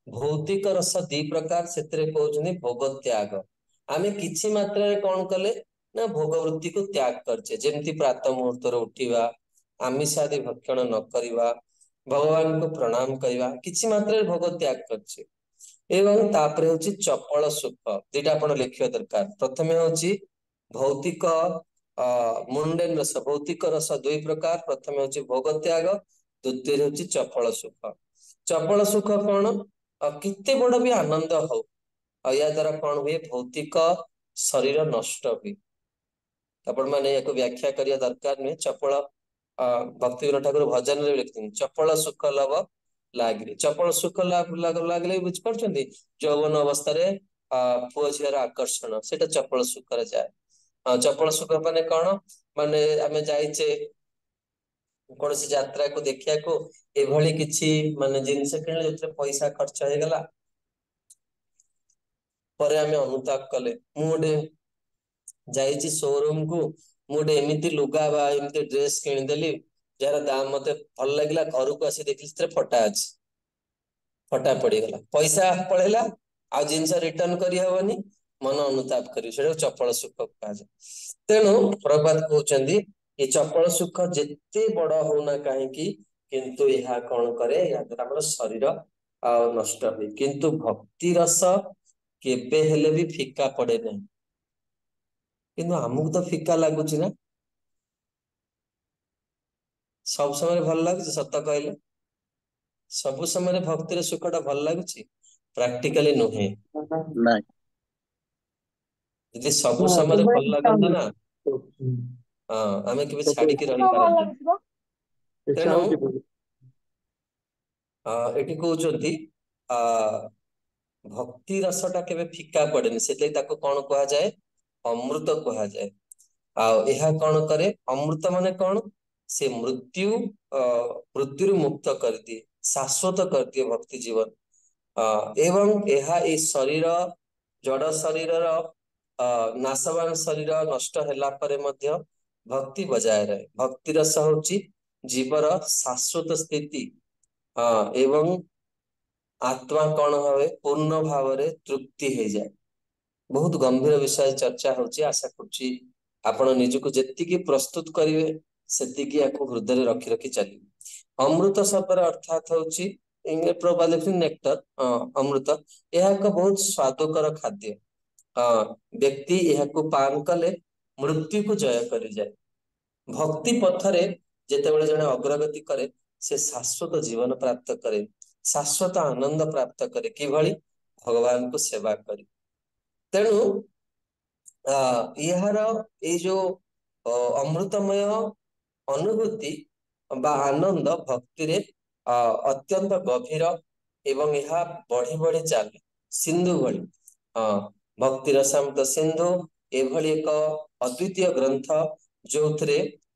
ଭୌତିକ ରସ ଦି ପ୍ରକାର, ସେଥିରେ କହୁଛନ୍ତି ଭୋଗ ତ୍ୟାଗ। ଆମେ କିଛି ମାତ୍ରାରେ କଣ କଲେ ନା ଭୋଗ ବୃତ୍ତିକୁ ତ୍ୟାଗ କରିଛେ। ଯେମିତି ପ୍ରାତଃ ମୁହୂର୍ତ୍ତରୁ ଉଠିବା, ଆମିଷ ଆଦି ଭକ୍ଷଣ ନ କରିବା, ଭଗବାନଙ୍କୁ ପ୍ରଣାମ କରିବା, କିଛି ମାତ୍ରାରେ ଭୋଗ ତ୍ୟାଗ କରିଛେ। ଏବଂ ତାପରେ ହଉଛି ଚପଳ ସୁଖ, ଦିଟା ଆପଣ ଲେଖିବା ଦରକାର। ପ୍ରଥମେ ହଉଛି ଭୌତିକ ମୁଣ୍ଡେନ ରସ। ଭୌତିକ ରସ ଦୁଇ ପ୍ରକାର, ପ୍ରଥମେ ହଉଛି ଭୋଗ ତ୍ୟାଗ, ଦ୍ୱିତୀୟ ହଉଛି ଚପଳ ସୁଖ। ଚପଳ ସୁଖ କଣ? କେତେ ବଡ ବି ଆନନ୍ଦ ହଉ, ଆଉ ୟା ଦ୍ଵାରା କଣ ହୁଏ, ଭୌତିକ ଶରୀର ନଷ୍ଟ ହୁଏ। ଆପଣ ମାନେ ୟାକୁ ବ୍ୟାଖ୍ୟା କରିବା ଦରକାର ନୁହେଁ। ଚପଳ ଭକ୍ତିବିନୋଦ ଠାକୁର ଭଜନରେ ଲେଖିଛନ୍ତି, ଚପଳ ସୁଖ ଲଭ ଲାଗିଲେ। ଚପଳ ସୁଖ ଲାଗିଲେ ବୁଝିପାରୁଛନ୍ତି, ଯୌବନ ଅବସ୍ଥାରେ ପୁଅ ଝିଅର ଆକର୍ଷଣ, ସେଇଟା ଚପଳ ସୁଖରେ ଯାଏ। ଚପଳ ସୁଖ ମାନେ କଣ? ମାନେ ଆମେ ଯାଇଛେ କୌଣସି ଯାତ୍ରାକୁ ଦେଖିବାକୁ, ଏଭଳି କିଛି ମାନେ ଜିନିଷ କିଣିଲେ ଯୋଉଥିରେ ପଇସା ଖର୍ଚ୍ଚ ହେଇଗଲା, ପରେ ଆମେ ଅନୁତାପ କଲେ। ମୁଁ ଗୋଟେ ଯାଇଛି ସୋରୁମ କୁ, ମୁଁ ଗୋଟେ ଏମିତି ଲୁଗା ବା ଏମିତି ଡ୍ରେସ କିଣିଦେଲି ଯାହାର ଦାମ ମତେ ଭଲ ଲାଗିଲା, ଘରକୁ ଆସି ଦେଖିଲି ସେଥିରେ ଫଟା ଅଛି, ଫଟା ପଡିଗଲା, ପଇସା ପଳେଇଲା, ଆଉ ଜିନିଷ ରିଟର୍ଣ କରିହବନି, ମନ ଅନୁତାପ କରିବ। ସେଟା ଚପଳ ସୁଖ କୁହାଯାଏ। ତେଣୁ ପ୍ରଭୁପାଦ କହୁଛନ୍ତି ଏ ଚପଳ ସୁଖ ଯେତେ ବଡ ହଉନା କାହିଁକି, କିନ୍ତୁ ଏହା କଣ କରେ, ଏହା ଦ୍ୱାରା ଆମର ଶରୀର ନଷ୍ଟ ହୁଏ। କିନ୍ତୁ ଭକ୍ତି ରସ କେବେ ହେଲେ ବି ଫିକା ପଡେ ନାହିଁ। କିନ୍ତୁ ଆମକୁ ତ ଫିକା ଲାଗୁଛି ନା? ସବୁ ସମୟରେ ଭଲ ଲାଗୁଛି? ସତ କହିଲେ, ସବୁ ସମୟରେ ଭକ୍ତିର ସୁଖ ଟା ଭଲ ଲାଗୁଛି? ପ୍ରାକ୍ଟିକାଲି ନୁହେଁ। ନାଇଁ। ଯଦି ସବୁ ସମୟରେ ଭଲ ଲାଗନ୍ତା ନା, ଆମେ କେବେ ଛାଡିକି ରହିପାରନ୍ତେ। ତେଣୁ ଏଠି କହୁଛନ୍ତି ଭକ୍ତି ରସ ଟା କେବେ ଫିକା ପଡେନି, ସେଥିପାଇଁ ତାକୁ କଣ କୁହାଯାଏ, ଅମୃତ କୁହାଯାଏ। ଆଉ ଏହା କଣ କରେ, ଅମୃତ ମାନେ କଣ, ସେ ମୃତ୍ୟୁରୁ ମୁକ୍ତ କରିଦିଏ, ଶାଶ୍ଵତ କରିଦିଏ ଭକ୍ତି ଜୀବନ। ଏବଂ ଏହା ଏଇ ଶରୀର, ଜଡ ଶରୀରର ନାଶବାନ ଶରୀର ନଷ୍ଟ ହେଲା ପରେ ମଧ୍ୟ ଭକ୍ତି ବଜାୟ ରହେ। ଭକ୍ତି ରସ ହଉଛି ଜୀବର ଶାଶ୍ଵତ ସ୍ଥିତି। ଏବଂ ଆତ୍ମା କଣ ହୁଏ, ପୂର୍ଣ୍ଣ ଭାବରେ ତୃପ୍ତି ହେଇଯାଏ। बहुत गंभीर विषय चर्चा होची आशा करछि आपण निजको जेतिकी प्रस्तुत करिवे सेतिकी आको हृदय रखी रखी चली अमृत शब्दर अर्थात होची प्रोबाबली नेक्टर अमृत यह एक बहुत स्वादकर खाद्य व्यक्ति यह पान कले मृत्यु को जय करि जाए भक्ति पथरे जेतेबेले जने अग्रगति करे से शाश्वत जीवन प्राप्त करे शाश्वत आनंद प्राप्त करे किभली भगवान को सेवा करी तेणु यार ये जो अमृतमय अनुभूति बा आनंद भक्ति रे अत्यंत गभीर एवं यह बढ़ी बढ़ी चले सिंधु भली भक्ति रसामृत सिंधु एभली एक अद्वितीय ग्रंथ जो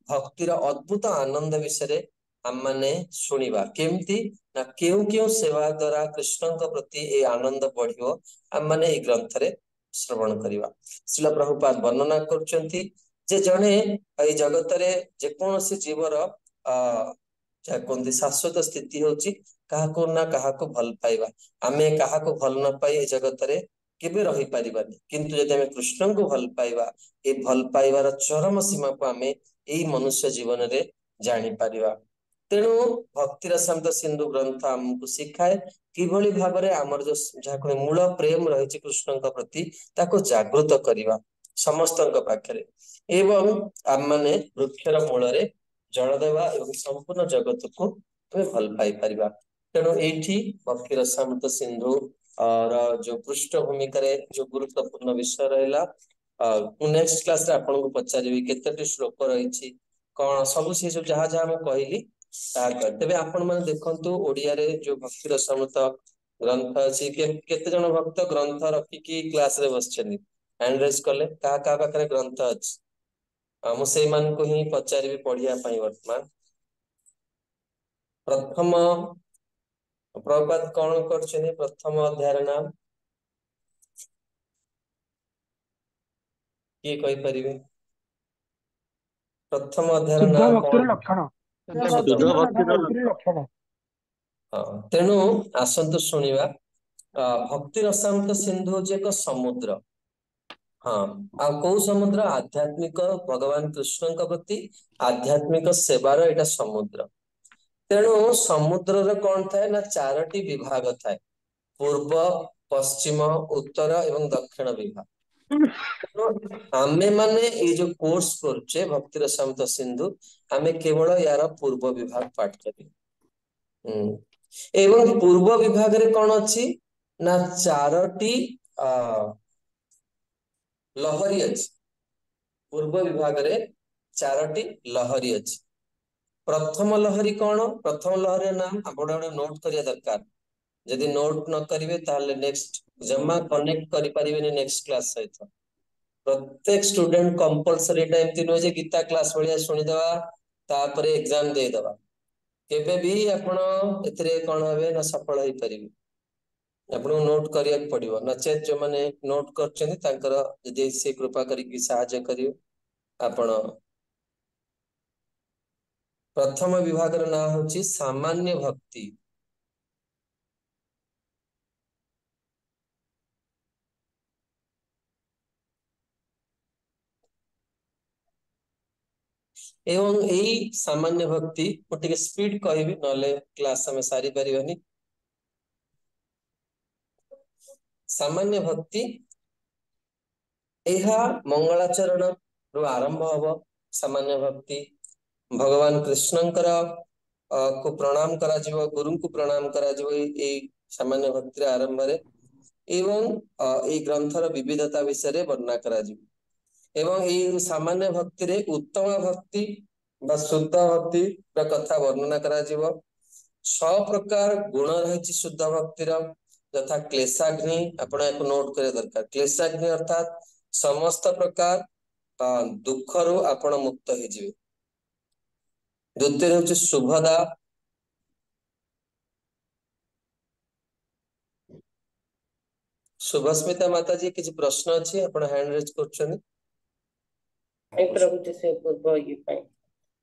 भक्तिर अद्भुत आनंद विषय आम माने शुणिबा केमती ना केउ केउ सेवा द्वारा कृष्ण प्रति ए आनंद बढ़ियो आम माने ए ग्रंथ रे श्रवण करिवा श्रील प्रभुपाद वर्णना करचंती जे जने ए जगत रे जे कोनोसी जीवर कोनती शाश्वत स्थिति होची काहाको ना काहाको भल पाइबा आमे काहाको भल न पाई ए जगत रे केबे रही परिबानी किंतु यदि आमे कृष्ण को भल पाइबा ए भल पाइबार चरम सीमा को आमे एई मनुष्य जीवन रे जानि परिबा तेणु भक्ति रसामृत सिंधु ग्रंथ हमको शिखाए किभली भाबरे आमर जो जहा मूल प्रेम रही कृष्ण प्रति ताको जागृत करिवा समस्तଙ୍କ पाखरे एवं आम माने वृक्षर मूल रे जल देवा एवं संपूर्ण जगत को हमें भल पाई परिबा तेणु एठी भक्ति रसामृत सिंधु और जो पृष्ठभूमि करे जो गुरुत्वपूर्ण विषय रहला नेक्स्ट क्लास रे आपन को पचारिबी केतेटी श्लोक रही कौन सब से जो जहाँ जहाँ मैं कहली तेरे आपण मैंने देखंतु ओडिया रे जो भक्ति रसामृत ग्रंथ अछि केते जन भक्त ग्रंथ रखिकी क्लास रे बसछनी हैंड रेज कले का पाखरे ग्रंथ अछि हम से मान को ही पचारिबी पढ़िया पई वर्तमान प्रथम प्रभुपाद कौन करछनी प्रथम अध्याय नाम किए कहि परिबे प्रथम अध्याय शुद्ध नाम भक्तिर कौन लक्षण शुद्ध भक्तिर लक्षण तेणु आसंतु शुणिबा भक्ति रसामृत सिंधु जे एक समुद्र हाँ आ कौ समुद्र आध्यात्मिक भगवान कृष्ण प्रति आध्यात्मिक सेवार एटा समुद्र तेणु समुद्र रे कौन थाए ना चारोटी विभाग थाए पूर्व पश्चिम उत्तर एवं दक्षिण विभाग आमे माने ये जो कोर्स करछे भक्ति रसामृत सिंधु आमे केवल यार पूर्व विभाग पाठ करी एवं पूर्व विभाग रे कौन अछि ना चारोटी लहरी अछि पूर्व विभाग रे चारोटी लहरी अछि प्रथम लहरी कौन प्रथम लहरी नाम आपण नोट करिया दरकार यदि नोट न करिवे ताले नेक्स्ट जमा कनेक्ट करि परिबेनी नेक्स्ट क्लास सहित प्रत्येक स्टूडेंट कंपलसरी टाइम तीन जे गीता क्लास भलिया सुनि देबा तापरे एग्जाम दे देबा केबे भी आपण एतरे कोन हबे ना सफल होई परिबे आपण नोट करिया पड़िबो नचेत जो माने नोट करछनी तांकर यदि से कृपा करी सहायता करियो आपण प्रथम विभाग रो नाम होची सामान्य भक्ति एवं यही सामान्य भक्ति गोटे स्पीड कहबी नले क्लास में सारी परिबनी सामान्य भक्ति यह मंगलाचरण रु आरंभ हब सामान्य भक्ति भगवान कृष्णंकर को प्रणाम करा जिवो गुरु को प्रणाम करा जिवो ए सामान्य भक्ति आरंभ रे एवं ए ग्रंथर विविधता विषय रे वर्णना करा जिवो एवं ये सामान्य भक्ति रे उत्तम भक्ति बा शुद्ध भक्ति कथा वर्णना करा जिवो 6 प्रकार गुण रही शुद्ध भक्तिर यथा क्लेशाग्नि आपण एको नोट करे दरकार क्लेशाग्नि अर्थात समस्त प्रकार दुख रु आपण मुक्त हो जिवे द्वितीय होची शुभदा शुभस्मिता माता जी किसी प्रश्न अछि आपण हैंड रेज करछनी प्रभु से पूर्व ये पाए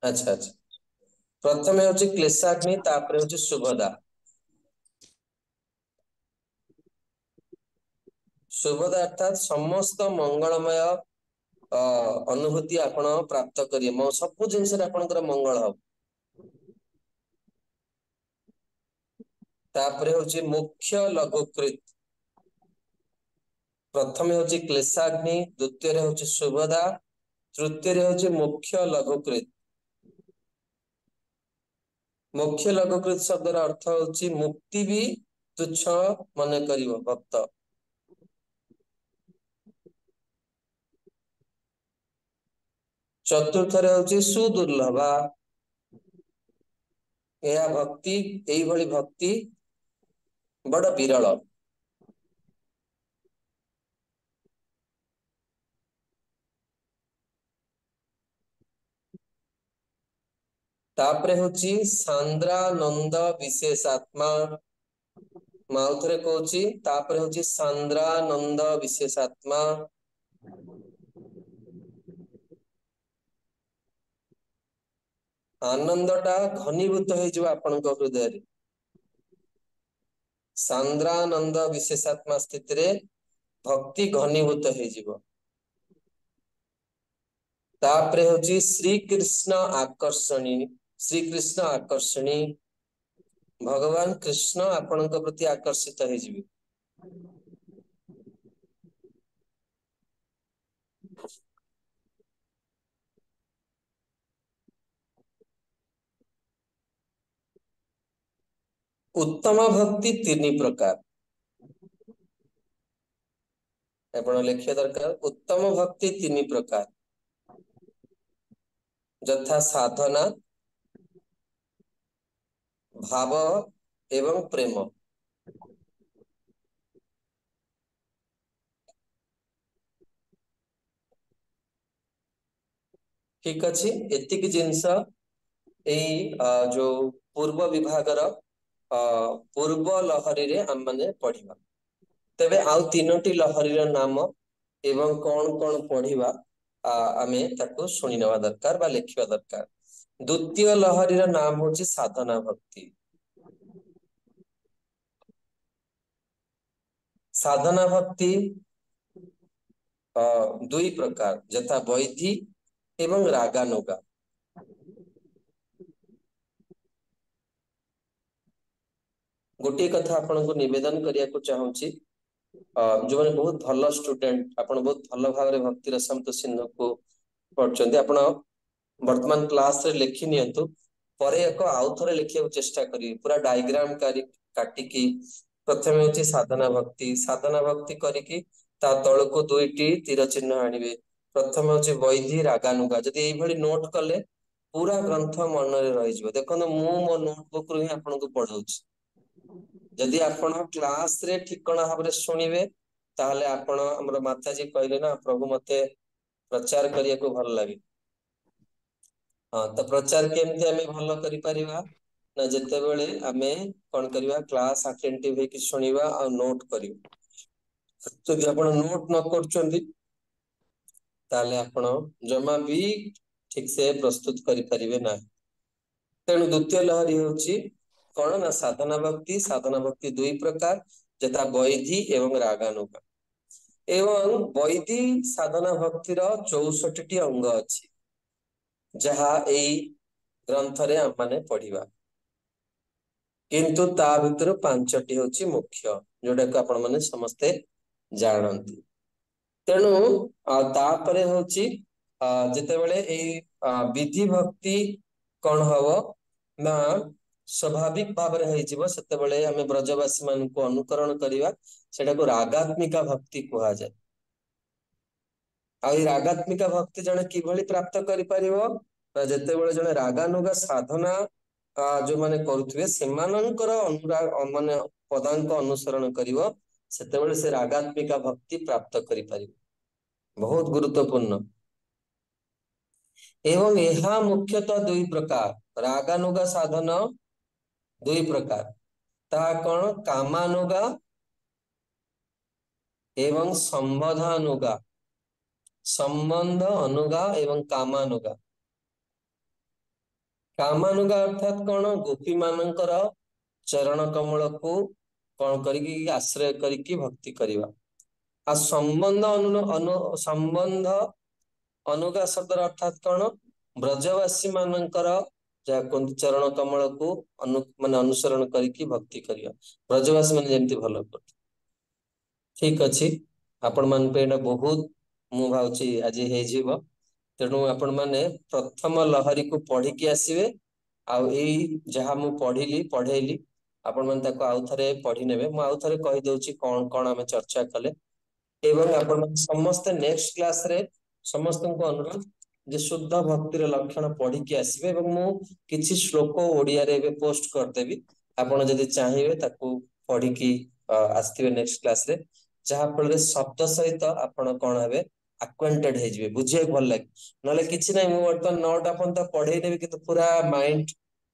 अच्छा अच्छा प्रथमे होची क्लेशाग्नि तापरे होची शुभदा शुभदा अर्थात समस्त मंगलमय अनुभूति आपण प्राप्त करिए सब जिनस आपनकर मंगल हो। तापरे होची मुख्य लघुकृत प्रथम होची क्लेशाग्नि द्वितीय होची शुभदा तृतीय होची मुख्य लघुकृत। मुख्य लघुकृत शब्दर अर्थ होची मुक्ति भी तुच्छ मन करिवो भक्त। चतुर्थ होची सुदुर्लभा यह भक्ति एई भली भक्ति बड़ विरल। तापरे होची सांद्रानंद विशेषात्मा माउथरे कोची तापरे होची सांद्रानंद विशेषात्मा आनंदटा घनीभूत हो हृदय रे सांद्रानंद विशेषात्मा स्थिति रे भक्ति घनीभूत हो। तापरे होची श्री कृष्ण आकर्षणी भगवान कृष्ण आपण प्रति आकर्षित हो। उत्तम भक्ति तीन प्रकार आपण लिखिया दरकार। उत्तम भक्ति तीन प्रकार यथा साधना भाव एवं प्रेम। ठीक अच्छी एतिक जिनस जो पूर्व विभागर पूर्व लहरी रे हम माने पढ़िबा। तबे आउ तीनोटी लहरी रो नाम एवं कौन कौन पढ़िबा आमे ताको सुनि नवा दरकार बा लिखिबा दरकार। द्वितीय लहरी रो नाम होची साधना भक्ति। साधना भक्ति दुई प्रकार यथा वैधि एवं रागानुगा। गोटे कथा आपन को निवेदन करिया को चाहूची जो माने बहुत भलो स्टूडेंट आपन बहुत भलो भाव रे भक्ति रसम तो सिंधु को पढ़चंदी आपन वर्तमान क्लास रे लिखि नियंतु परे एक आउथरे लिखिया चेष्टा करी पूरा डायग्राम काटी की प्रथमे होची साधना भक्ति करी की ता तळ को दुईटी तीर चिन्ह आनिबे। प्रथम होची वैधि रागानुगा जदि एई भली नोट कले पूरा ग्रंथ मन रे रहि जिवो। देखो मु मो नोटबुक रो ही आपन को पढौछि जदि आपण क्लास रे ठिकणा भाबरे सुनिबे ताहले आपण हमर माताजी कहले ना प्रभु मते प्रचार करिया को भल लागे। हां तो प्रचार केमते हमें भलो करि परिबा ना जते बेले हमें कोन करिबा क्लास अटेंटिव हे कि सुनिबा आ नोट करिबा। जदि आपण नोट न करचंदी ताहले आपण जमा भी ठीक से प्रस्तुत करि परिबे ना। तेणु द्वितीय लहरी होची कौन ना साधना भक्ति दुई प्रकार यथा वैधि एवं रागानुगा। एवं वैधि साधना भक्तिर 64 अंग अछि जहा एई ग्रंथ रे हम माने पढ़िबा किंतु ता भितर 5टी होची मुख्य जोटा को आपण माने समस्ते जानंती। तेणु तापरे होची जते बेले एई विधि भक्ति कौन हवो ना स्वाभाविक भाव रे होई जिवो सेते बेले हमें ब्रजवासी मान को अनुकरण करिवा सेटा को रागात्मिका भक्ति कहा जाय। आई रागात्मिका भक्ति जने किभली प्राप्त करि परिवो ना जते बेले जने रागानुगा साधना जो माने करूथबे सेमानंकर अनुराग माने पदांक अनुसरण करिवो सेते बेले से रागात्मिका भक्ति प्राप्त करि परिवो। बहुत गुरुत्वपूर्ण। एवं यहा मुख्यतः दुई प्रकार रागानुगा साधन दुई प्रकार ता कौन कामानुगा एवं संबंधानुगा संबंध अनुगा एवं कामानुगा। कामानुगा अर्थात कौन गोपी मानकर चरण कमल को कौन करिकी आश्रय करिकी भक्ति करिवा आ संबंध संबंध अनुगा शब्द अर्थात कौन ब्रजवासी मानकर जहाँ कहते चरण कमल को माने अनुसरण करके भक्ति करिया ब्रजवासी माने जेमती भल कर ठीक अच्छी आपण मान पे एटा बहुत मु भावची आज हे जीव तेणु आपण माने प्रथम लहरी को पढ़ी की आसीबे आउ एई जहाँ मु पढ़िली पढ़ेली आपण मान ताको आउ थरे पढ़ी नेबे मु आउ थरे कहि दउची कोन कोन आमे चर्चा कले एवं आपण समस्त नेक्स्ट क्लास रे समस्त को अनुरोध जे शुद्ध भक्तिर लक्षण पढ़ी की आसीबे एवं मु किछि श्लोक ओडिया रे पोस्ट कर देबी आपण जदि चाहिबे ताको पढ़ी की आस्तिबे नेक्स्ट क्लास रे जहाँ फल शब्द सहित आपण कौन हे आक्वेंटेड हे बुझे भल लगे ना कि ना बर्तमान 9टा पर्यंत पढ़े देवी कि पूरा माइंड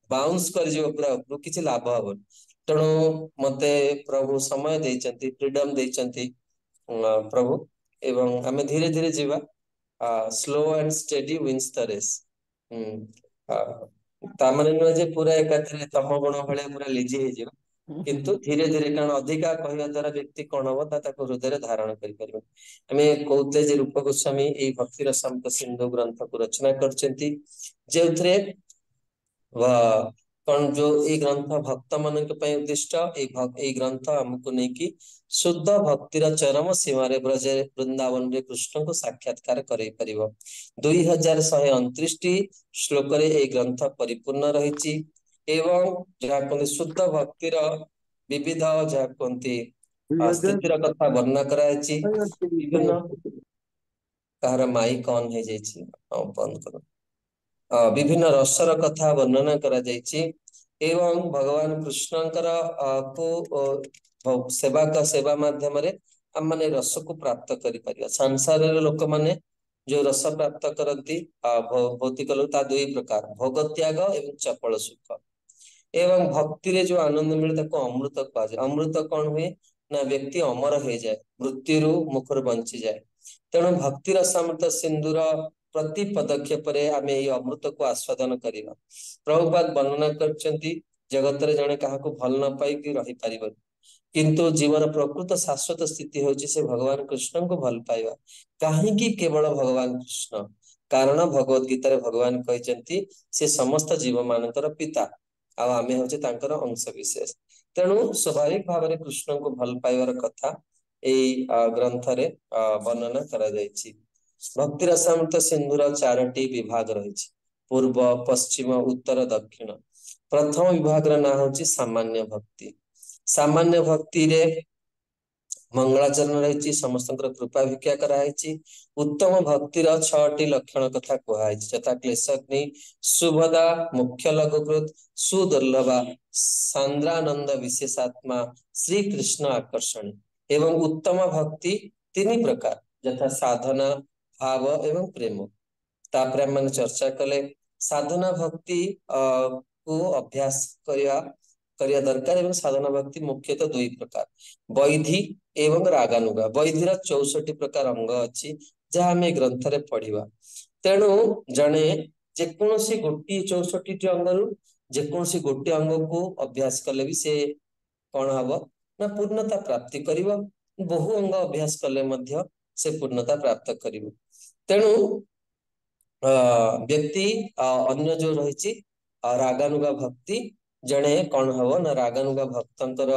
बाउंस कर पूरा किसी लाभ हम तेणु मते प्रभु समय देइचंती फ्रीडम देइचंती प्रभु एवं आमे धीरे धीरे जीवा slow and steady wins the race तामने न जे पूरा एकाथरे तम गुण भले पूरा लीजी हे जीवा किंतु धीरे धीरे कारण अधिका कहवा द्वारा व्यक्ति कौन हम हृदय धारण कर कहते जे रूप गोस्वामी ये भक्ति रसामृत सिंधु ग्रंथ को रचना करछंती जेउथरे कौन जो ये ग्रंथ भक्त मान उद्दिष्ट ये ग्रंथ हमको नहीं कि शुद्ध भक्तिर चरम सीमा रे ब्रज वृंदावन रे कृष्ण को साक्षात्कार करे परिबो 2129 श्लोक रे ये ग्रंथ परिपूर्ण रहिछि एवं जहाँ कहते शुद्ध भक्तिर विविध जहाँ कहते स्थितिर कथा वर्णना कराई विभिन्न कहार माइक ऑन हो जाइछि बंद करो विभिन्न रसर कथा वर्णना करा जाइछि एवं भगवान कृष्णकर को सेवा माध्यम रे हम माने रस को प्राप्त करि परिया संसार रे लोक माने जो रस प्राप्त करती भौतिक लोक ता दुई प्रकार भोग त्याग एवं चपल सुख एवं भक्ति रे जो आनंद मिले ताको अमृत कहा जाए अमृत कौन हुए ना व्यक्ति अमर हो जाए मृत्यु मुखर बंची जाए तेणु भक्ति रसामृत सिंधुर प्रति पदक्षेप आम अमृत को आस्वादन करवा प्रभुपाद वर्णना करछंती जगत रे जने काहा को भल न पाई कि रही परिबन किंतु जीवन प्रकृत शाश्वत स्थिति होची से भगवान कृष्ण को भल पाइबा काहे कि केवल भगवान कृष्ण कारण भगवत गीता रे भगवान कहछंती से समस्त जीव मानकर पिता आमे होचे तांकर अंश विशेष तेणु स्वाभाविक भाव में कृष्ण को भल पाइबार कथा ग्रंथ रे वर्णना करा जायछि भक्ति रसामृत सिंधुर 4टी विभाग रही पूर्व पश्चिम उत्तर दक्षिण प्रथम विभाग ना होची सामान्य भक्ति रे मंगलाचरण रही समस्त कृपा भिक्षा कराई उत्तम भक्तिर 6टी लक्षण कथा कहुई यथा क्लेशग्नि सुभदा मुख्य लघुकृत सुदुर्लभा सांद्रानंद विशेषात्मा श्री कृष्ण आकर्षण एवं उत्तम भक्ति 3 प्रकार यथा साधना भाव एवं प्रेम तापर हम चर्चा कले साधना भक्ति को अभ्यास करिया दरकार एवं साधना भक्ति मुख्यतः 2 प्रकार वैधि एवं रागानुगा वैधिर 64 प्रकार अंग अच्छी जहाँ आम ग्रंथ रे पढ़िबा तेणु जने जेकोसी गोटी 64 अंग जेकोसी गोटे अंग को अभ्यास कले भी से कौन हम ना पूर्णता प्राप्ति करिबो बहु अंग अभ्यास कले मध्य से पूर्णता प्राप्त करिबो तेणु व्यक्ति अन्य जो रही रागानुगा भक्ति जने कौन हम ना रागानुगा भक्तर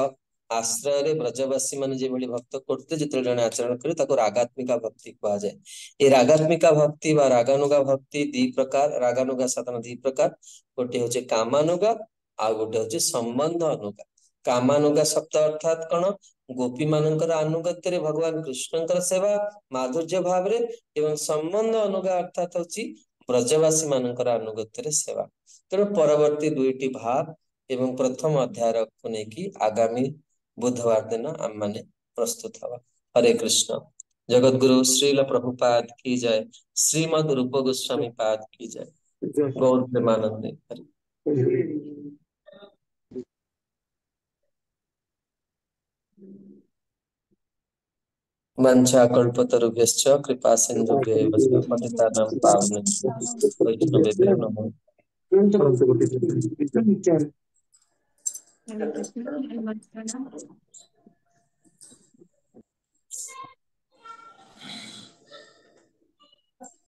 आश्रय रे ब्रजवासी मान जो भक्त करते जो जने आचरण करे रागात्मिका भक्ति कहा जाए ये रागात्मिका भक्ति व रागानुगा भक्ति 2 प्रकार रागानुगा साधन 2 प्रकार गोटे हूँ कामानुगा आ गोटे हूँ संबंध अनुगा कामानुगा शब्द अर्थात कौन गोपी मानकर अनुगत्य भगवान कृष्णकर सेवा माधुर्य भाव रे एवं संबंध अनुगा अर्थात हूँ ब्रजवासी मानकर अनुगत्य सेवा तेणु परवर्ती 2टी भाग एवं प्रथम अध्याय को लेकिन आगामी बुधवार दिन आम माने प्रस्तुत हवा हरे कृष्ण जगत गुरु श्रील प्रभुपाद की जय श्रीमद रूप गोस्वामी पाद की जय गौर प्रेमानंद हरि वंशा कल्पतरुभ्यश्च कृपा सिन्धुभ्यैव च पतितानां पावनेभ्यो वैष्णवेभ्यो नमो हरे कृष्ण।